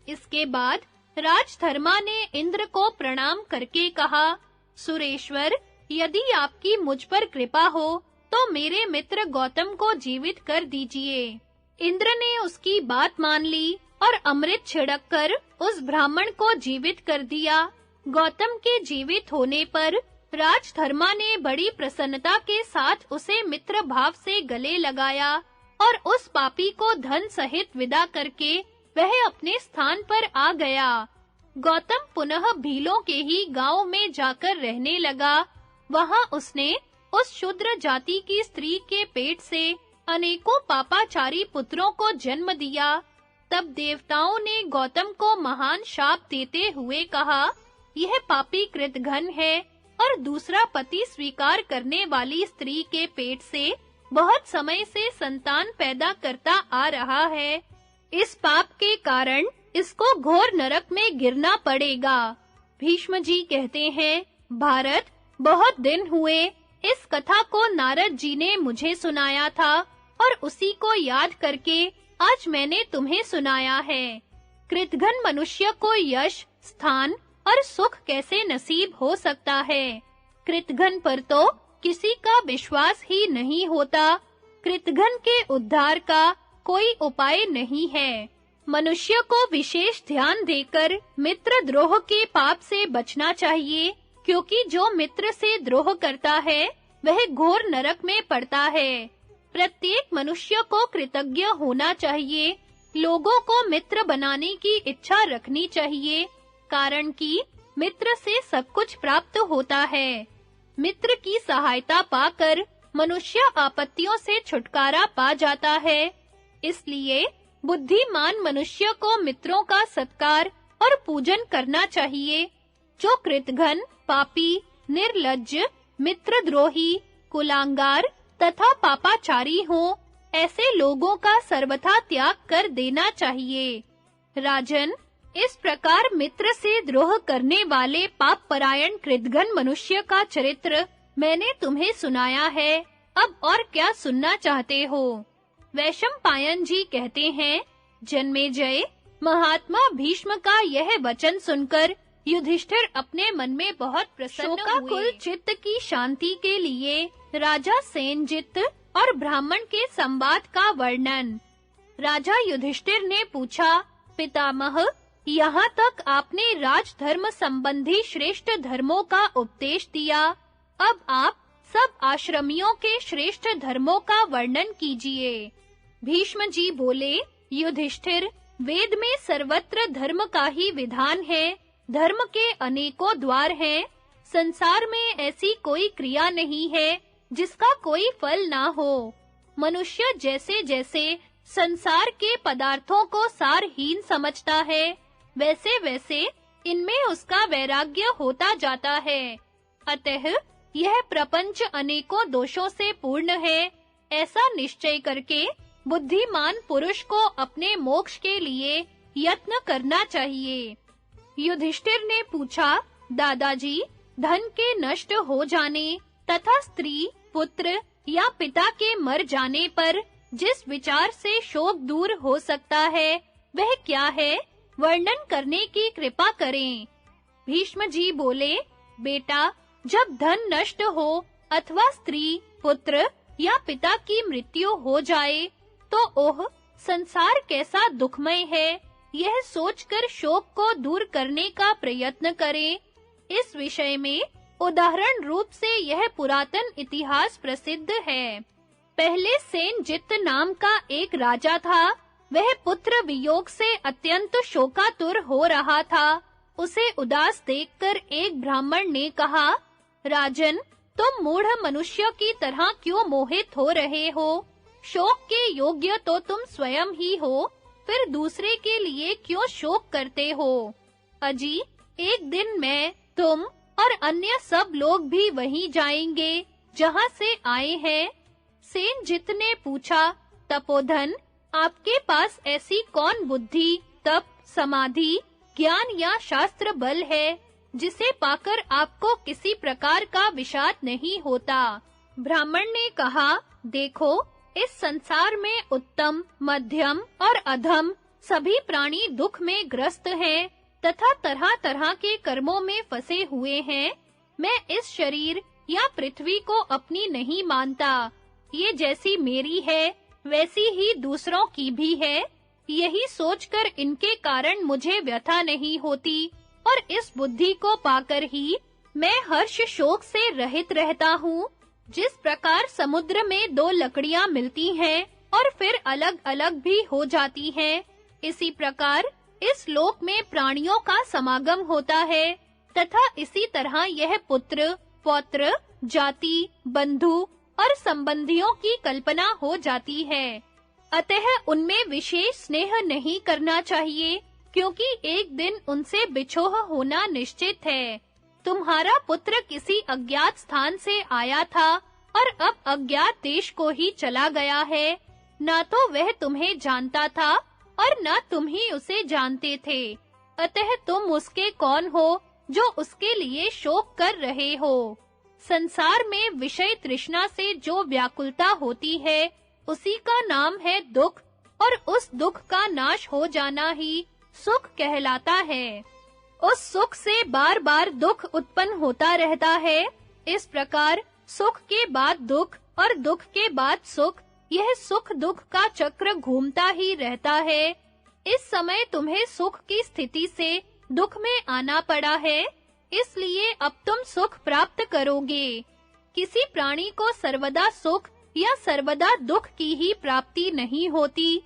इसके बाद राजधर्मा ने इंद्र को प्रणाम करके कहा, सुरेश्वर, यदि आपकी मुझ पर कृपा हो तो मेरे मित्र गौतम को जीवित कर दीजिए। इंद्र ने उसकी बात मान ली और अमृत छिड़ककर उस ब्राह्मण को जीवित कर दिया। गौतम के जीवित होने पर राजधर्मा ने बड़ी प्रसन्नता के साथ उसे मित्र भाव से गले लगाया और उस पापी को धन सहित विदा करके वह अपने स्थान पर आ गया। गौतम पुनः भीलों के ही गांव में जाकर रहने लगा। वहां उसने उस शूद्र जाति की स्त्री के पेट से अनेकों पापाचारी पुत्रों को जन्म दिया। तब देवताओं ने गौतम को महान शाप देते हुए कहा, यह पापी कृतघ्न है और दूसरा पति स्वीकार करने वाली स्त्री के पेट से बहुत समय से संतान पैदा करता आ रहा है। इस पाप के कारण इसको घोर नरक में गिरना पड़ेगा। भीष्म जी कहते हैं, भारत, बहुत दिन हुए इस कथा को नारद जी ने मुझे सुनाया था और उसी को याद करके आज मैंने तुम्हें सुनाया है। कृतघ्न मनुष्य को यश, स्थान और सुख कैसे नसीब हो सकता है? कृतघ्न पर तो किसी का विश्वास ही नहीं होता। कृतघ्न के उद्धार का कोई उपाय नहीं है। मनुष्य को विशेष ध्यान देकर मित्र द्रोह के पाप से बचना चाहिए, क्योंकि जो मित्र से द्रोह करता है वह घोर नरक में पड़ता है। प्रत्येक मनुष्य को कृतज्ञ होना चाहिए, लोगों को मित्र बनाने की इच्छा रखनी चाहिए, कारण कि मित्र से सब कुछ प्राप्त होता है। मित्र की सहायता पाकर मनुष्य आपत्तियों से छुटकारा पा जाता है। इसलिए बुद्धिमान मनुष्य को मित्रों का सत्कार और पूजन करना चाहिए। जो कृतघ्न, पापी, निर्लज्ज, मित्रद्रोही, कुलांगार तथा पापाचारी हों, ऐसे लोगों का सर्वथा त्याग कर देना चाहिए। राजन, इस प्रकार मित्र से द्रोह करने वाले पापपरायण कृतघ्न मनुष्य का चरित्र मैंने तुम्हें सुनाया है। अब और क्या सुनना चाहते हो? वैशंपायन जी कहते हैं, जन्मेजय, महात्मा भीष्म का यह वचन सुनकर युधिष्ठिर अपने मन में बहुत प्रसन्न हुए। शोकाकुल चित्त की शांति के लिए राजा सेनजित और ब्राह्मण के संवाद का वर्णन। राजा युधिष्ठिर ने पूछा, पितामह, यहाँ तक आपने राजधर्म संबंधी श्रेष्ठ धर्मों का उपदेश दिया, अब आप सब आश्रमियों के श्रेष्ठ धर्मों का वर्णन कीजिए। भीष्म जी बोले, युधिष्ठिर, वेद में सर्वत्र धर्म का ही विधान है। धर्म के अनेकों द्वार हैं। संसार में ऐसी कोई क्रिया नहीं है जिसका कोई फल ना हो। मनुष्य जैसे-जैसे संसार के पदार्थों को सारहीन समझता है, वैसे-वैसे इनमें उसका वैराग्य होता जाता है। अतः यह प्रपंच अनेकों दोषों से पूर्ण है। ऐसा निश्चय करके बुद्धिमान पुरुष को अपने मोक्ष के लिए यत्न करना चाहिए। युधिष्ठिर ने पूछा, दादाजी, धन के नष्ट हो जाने तथा स्त्री, पुत्र या पिता के मर जाने पर जिस विचार से शोक दूर हो सकता है, वह क्या है? वर्णन करने की कृपा करें। भीष्म जी बोले, बेटा, जब धन नष्ट हो अथवा स्त्री, पुत्र या पिता की मृत्यु हो जाए, तो ओह, संसार कैसा दुखमय है, यह सोचकर शोक को दूर करने का प्रयत्न करें। इस विषय में उदाहरण रूप से यह पुरातन इतिहास प्रसिद्ध है। पहले सेनजित नाम का एक राजा था। वह पुत्र वियोग से अत्यंत शोकातुर हो रहा था। उसे उदास देखकर एक ब्राह्मण ने कहा, राजन, तुम मूढ़ मनुष्य की तरह क्यों मोहित हो रहे हो? शोक के योग्य तो तुम स्वयं ही हो, फिर दूसरे के लिए क्यों शोक करते हो? अजी, एक दिन मैं, तुम और अन्य सब लोग भी वहीं जाएंगे जहां से आए हैं। सेनजित ने पूछा, तपोधन, आपके पास ऐसी कौन बुद्धि, तप, समाधि, ज्ञान या शास्त्र बल है जिसे पाकर आपको किसी प्रकार का विषाद नहीं होता? ब्राह्मण ने कहा, देखो, इस संसार में उत्तम, मध्यम और अधम सभी प्राणी दुख में ग्रस्त हैं तथा तरह-तरह के कर्मों में फंसे हुए हैं। मैं इस शरीर या पृथ्वी को अपनी नहीं मानता। ये जैसी मेरी है, वैसी ही दूसरों की भी है। यही सोचकर इनके कारण मुझे व्यथा नहीं होती और इस बुद्धि को पाकर ही मैं हर्ष शोक से रहित रहता हूँ। जिस प्रकार समुद्र में दो लकड़ियां मिलती हैं और फिर अलग-अलग भी हो जाती हैं, इसी प्रकार इस लोक में प्राणियों का समागम होता है तथा इसी तरह यह पुत्र, पौत्र, जाति, बंधु और संबंधियों की कल्पना हो जाती है। अतः उनमें विशेष स्नेह नहीं करना चाहिए, क्योंकि एक दिन उनसे बिछोह होना निश्चित है। तुम्हारा पुत्र किसी अज्ञात स्थान से आया था और अब अज्ञात देश को ही चला गया है। ना तो वह तुम्हें जानता था और ना तुम ही उसे जानते थे। अतः तुम उसके कौन हो जो उसके लिए शोक कर रहे हो? संसार में विषय तृष्णा से जो व्याकुलता होती है, उसी का नाम है दुख, और उस दुख का नाश हो जाना ही सुख कहलाता है। उस सुख से बार-बार दुख उत्पन्न होता रहता है। इस प्रकार सुख के बाद दुख और दुख के बाद सुख, यह सुख दुख का चक्र घूमता ही रहता है। इस समय तुम्हें सुख की स्थिति से दुख में आना पड़ा है, इसलिए अब तुम सुख प्राप्त करोगे। किसी प्राणी को सर्वदा सुख या सर्वदा दुख की ही प्राप्ति नहीं होती।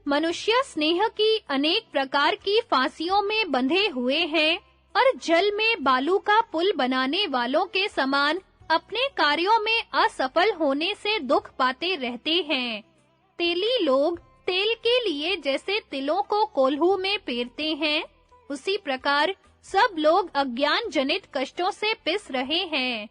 मनुष्य स्नेह की अनेक प्रकार की फांसियों में बंधे हुए हैं और जल में बालू का पुल बनाने वालों के समान अपने कार्यों में असफल होने से दुख पाते रहते हैं। तेली लोग तेल के लिए जैसे तिलों को कोल्हू में पेरते हैं, उसी प्रकार सब लोग अज्ञान जनित कष्टों से पिस रहे हैं।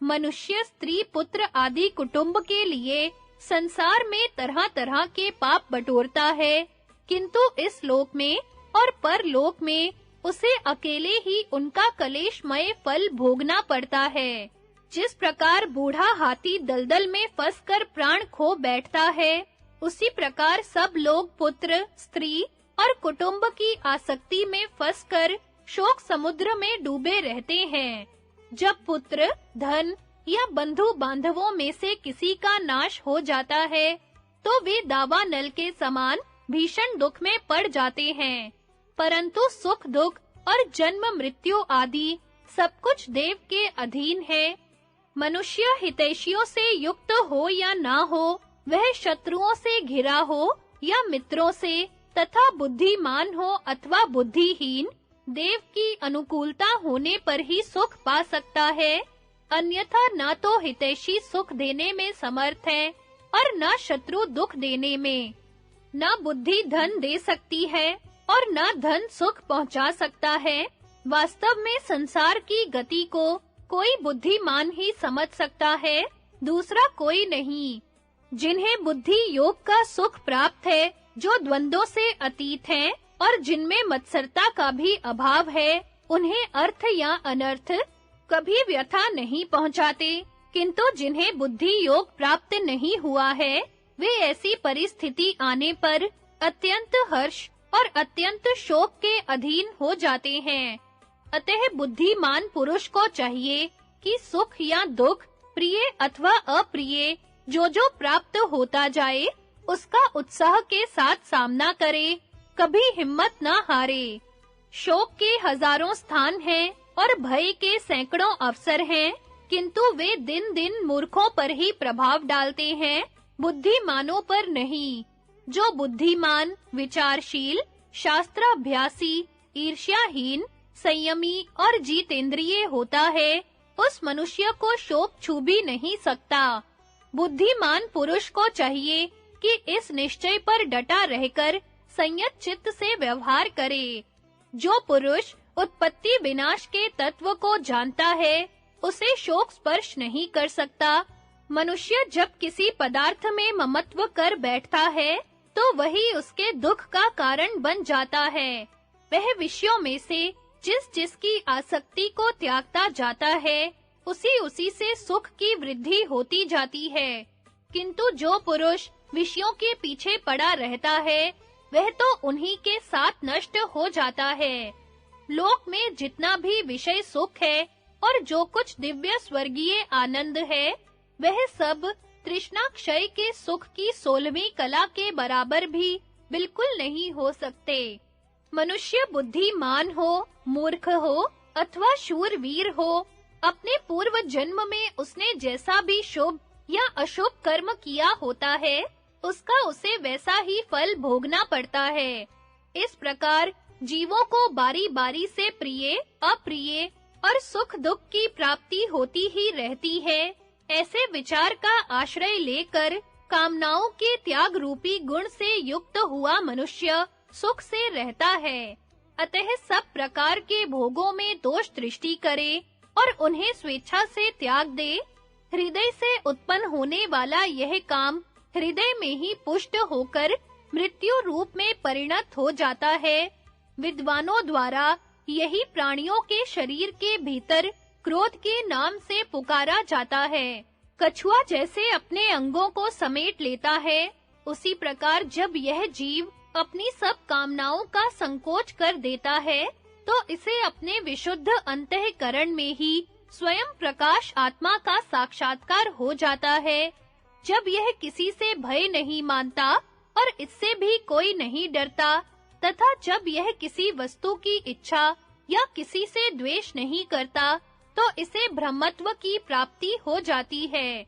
मनुष्य स्त्री पुत्र आदि कुटुंब के लिए संसार में तरह-तरह के पाप बटोरता है, किंतु इस लोक में और परलोक में उसे अकेले ही उनका कलेशमय फल भोगना पड़ता है। जिस प्रकार बूढ़ा हाथी दलदल में फंसकर प्राण खो बैठता है, उसी प्रकार सब लोग पुत्र, स्त्री और कुटुंब की आसक्ति में फंसकर शोक समुद्र में डूबे रहते हैं। जब पुत्र, धन या बंधु बांधवों में से किसी का नाश हो जाता है, तो वे दावानल के समान भीषण दुख में पड़ जाते हैं। परंतु सुख दुख और जन्म मृत्यु आदि सब कुछ देव के अधीन है। मनुष्य हितैषियों से युक्त हो या ना हो, वह शत्रुओं से घिरा हो या मित्रों से, तथा बुद्धिमान हो अथवा बुद्धिहीन, देव की अनुकूलता होने पर ही सुख पा सकता है। अन्यथा ना तो हितैषी सुख देने में समर्थ है और ना शत्रु दुख देने में। ना बुद्धि धन दे सकती है और ना धन सुख पहुंचा सकता है। वास्तव में संसार की गति को कोई बुद्धिमान ही समझ सकता है, दूसरा कोई नहीं। जिन्हें बुद्धि योग का सुख प्राप्त है, जो द्वंद्वों से अतीत हैं और जिनमें मत्सरता का भी अभाव है, उन्हें अर्थ या अनर्थ कभी व्यथा नहीं पहुंचाते। किंतु जिन्हें बुद्धि योग प्राप्त नहीं हुआ है, वे ऐसी परिस्थिति आने पर अत्यंत हर्ष और अत्यंत शोक के अधीन हो जाते हैं। अतः बुद्धिमान पुरुष को चाहिए कि सुख या दुख, प्रिय अथवा अप्रिय, जो प्राप्त होता जाए, उसका उत्साह के साथ सामना करे, कभी हिम्मत ना हारे। शोक के हजारों स्थान हैं और भय के सैकड़ों अवसर हैं, किंतु वे दिन-दिन मूर्खों पर ही प्रभाव डालते हैं, बुद्धिमानों पर नहीं। जो बुद्धिमान, विचारशील, शास्त्राभ्यासी, ईर्ष्याहीन, संयमी और जितेंद्रिय होता है, उस मनुष्य को शोक छू भी नहीं सकता। बुद्धिमान पुरुष को चाहिए कि इस निश्चय पर डटा रहकर संयत चित्त से व्यवहार करे। जो पुरुष उत्पत्ति विनाश के तत्व को जानता है, उसे शोक स्पर्श नहीं कर सकता। मनुष्य जब किसी पदार्थ में ममत्व कर बैठता है, तो वही उसके दुख का कारण बन जाता है। वह विषयों में से जिस की आसक्ति को त्यागता जाता है, उसी से सुख की वृद्धि होती जाती है। किंतु जो पुरुष विषयों के पीछे पड़ा रहता है, वह तो उन्हीं के साथ नष्ट हो जाता है। लोक में जितना भी विषय सुख है और जो कुछ दिव्य स्वर्गीय आनंद है, वह सब तृष्णा क्षय के सुख की 16वीं कला के बराबर भी बिल्कुल नहीं हो सकते। मनुष्य बुद्धिमान हो, मूर्ख हो अथवा शूरवीर हो, अपने पूर्व जन्म में उसने जैसा भी शुभ या अशुभ कर्म किया होता है, उसका उसे वैसा ही फल भोगना पड़ता है। इस प्रकार जीवों को बारी-बारी से प्रिय, अप्रिय और सुख दुख की प्राप्ति होती ही रहती है। ऐसे विचार का आश्रय लेकर कामनाओं के त्याग रूपी गुण से युक्त हुआ मनुष्य सुख से रहता है। अतः सब प्रकार के भोगों में दोष दृष्टि करे और उन्हें स्वेच्छा से त्याग दे। हृदय से उत्पन्न होने वाला यह काम हृदय में ही पुष्ट होकर मृत्यु रूप में परिणत हो जाता है। विद्वानों द्वारा यही प्राणियों के शरीर के भीतर क्रोध के नाम से पुकारा जाता है। कछुआ जैसे अपने अंगों को समेट लेता है, उसी प्रकार जब यह जीव अपनी सब कामनाओं का संकोच कर देता है, तो इसे अपने विशुद्ध अंतःकरण में ही स्वयं प्रकाश आत्मा का साक्षात्कार हो जाता है। जब यह किसी से भय नहीं मानता और इससे भी कोई नहीं डरता, तथा जब यह किसी वस्तु की इच्छा या किसी से द्वेष नहीं करता, तो इसे ब्रह्मत्व की प्राप्ति हो जाती है।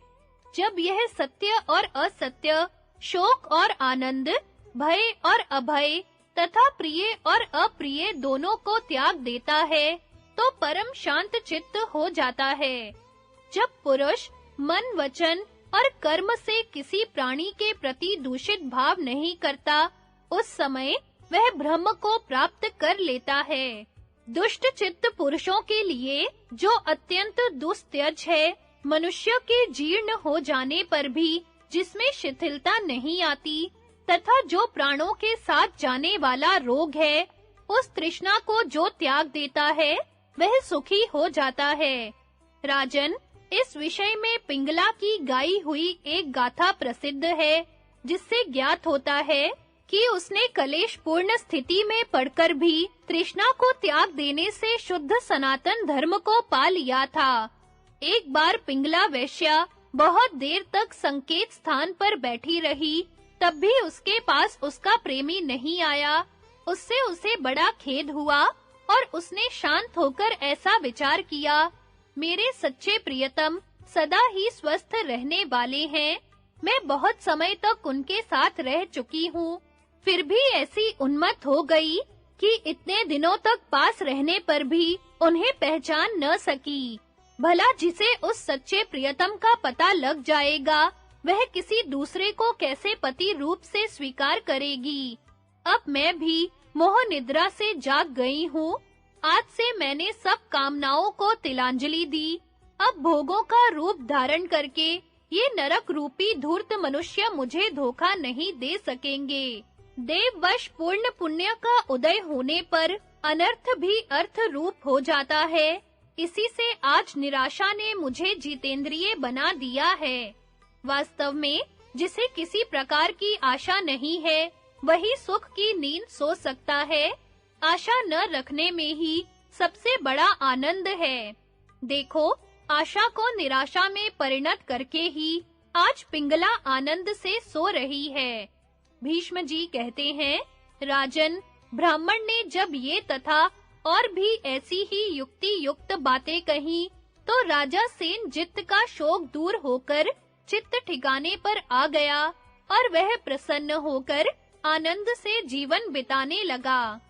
जब यह सत्य और असत्य, शोक और आनंद, भय और अभय तथा प्रिय और अप्रिय दोनों को त्याग देता है, तो परम शांत चित्त हो जाता है। जब पुरुष मन, वचन और कर्म से किसी प्राणी के प्रति दूषित भाव नहीं करता, उस समय वह ब्रह्म को प्राप्त कर लेता है। दुष्ट चित्त पुरुषों के लिए जो अत्यंत दुस्त्यज है, मनुष्य के जीर्ण हो जाने पर भी जिसमें शिथिलता नहीं आती, तथा जो प्राणों के साथ जाने वाला रोग है, उस तृष्णा को जो त्याग देता है, वह सुखी हो जाता है। राजन, इस विषय में पिंगला की गाई हुई एक गाथा प्रसिद्ध है, जिससे ज्ञात होता है कि उसने कलेश पूर्ण स्थिति में पड़कर भी तृष्णा को त्याग देने से शुद्ध सनातन धर्म को पा लिया था। एक बार पिंगला वैश्या बहुत देर तक संकेत स्थान पर बैठी रही, तब भी उसके पास उसका प्रेमी नहीं आया। उससे उसे बड़ा खेद हुआ और उसने शांत होकर ऐसा विचार किया, मेरे सच्चे प्रियतम सदा ही स्वस्थ रहने वाले हैं। मैं बहुत समय तक उनके साथ रह चुकी हूँ, फिर भी ऐसी उन्मत्त हो गई कि इतने दिनों तक पास रहने पर भी उन्हें पहचान न सकी। भला जिसे उस सच्चे प्रियतम का पता लग जाएगा, वह किसी दूसरे को कैसे पति रूप से स्वीकार करेगी। अब मैं भी मोह निद्रा से जाग गई हूँ। आज से मैंने सब कामनाओं को तिलांजलि दी। अब भोगों का रूप धारण करके ये नरक रूपी धूर्त मनुष्य मुझे धोखा नहीं दे सकेंगे। देववश पूर्ण पुण्य का उदय होने पर अनर्थ भी अर्थ रूप हो जाता है। इसी से आज निराशा ने मुझे जितेंद्रिय बना दिया है। वास्तव में जिसे किसी प्रकार की आशा नहीं है, वही सुख की नींद सो सकता है। आशा न रखने में ही सबसे बड़ा आनंद है। देखो, आशा को निराशा में परिणत करके ही आज पिंगला आनंद से सो रही है। भीष्म जी कहते हैं, राजन, ब्राह्मण ने जब ये तथा और भी ऐसी ही युक्ति युक्त बातें कही, तो राजा सेनजित्त का शोक दूर होकर चित्त ठिकाने पर आ गया और वह प्रसन्न होकर आनंद से जीवन बिताने लगा।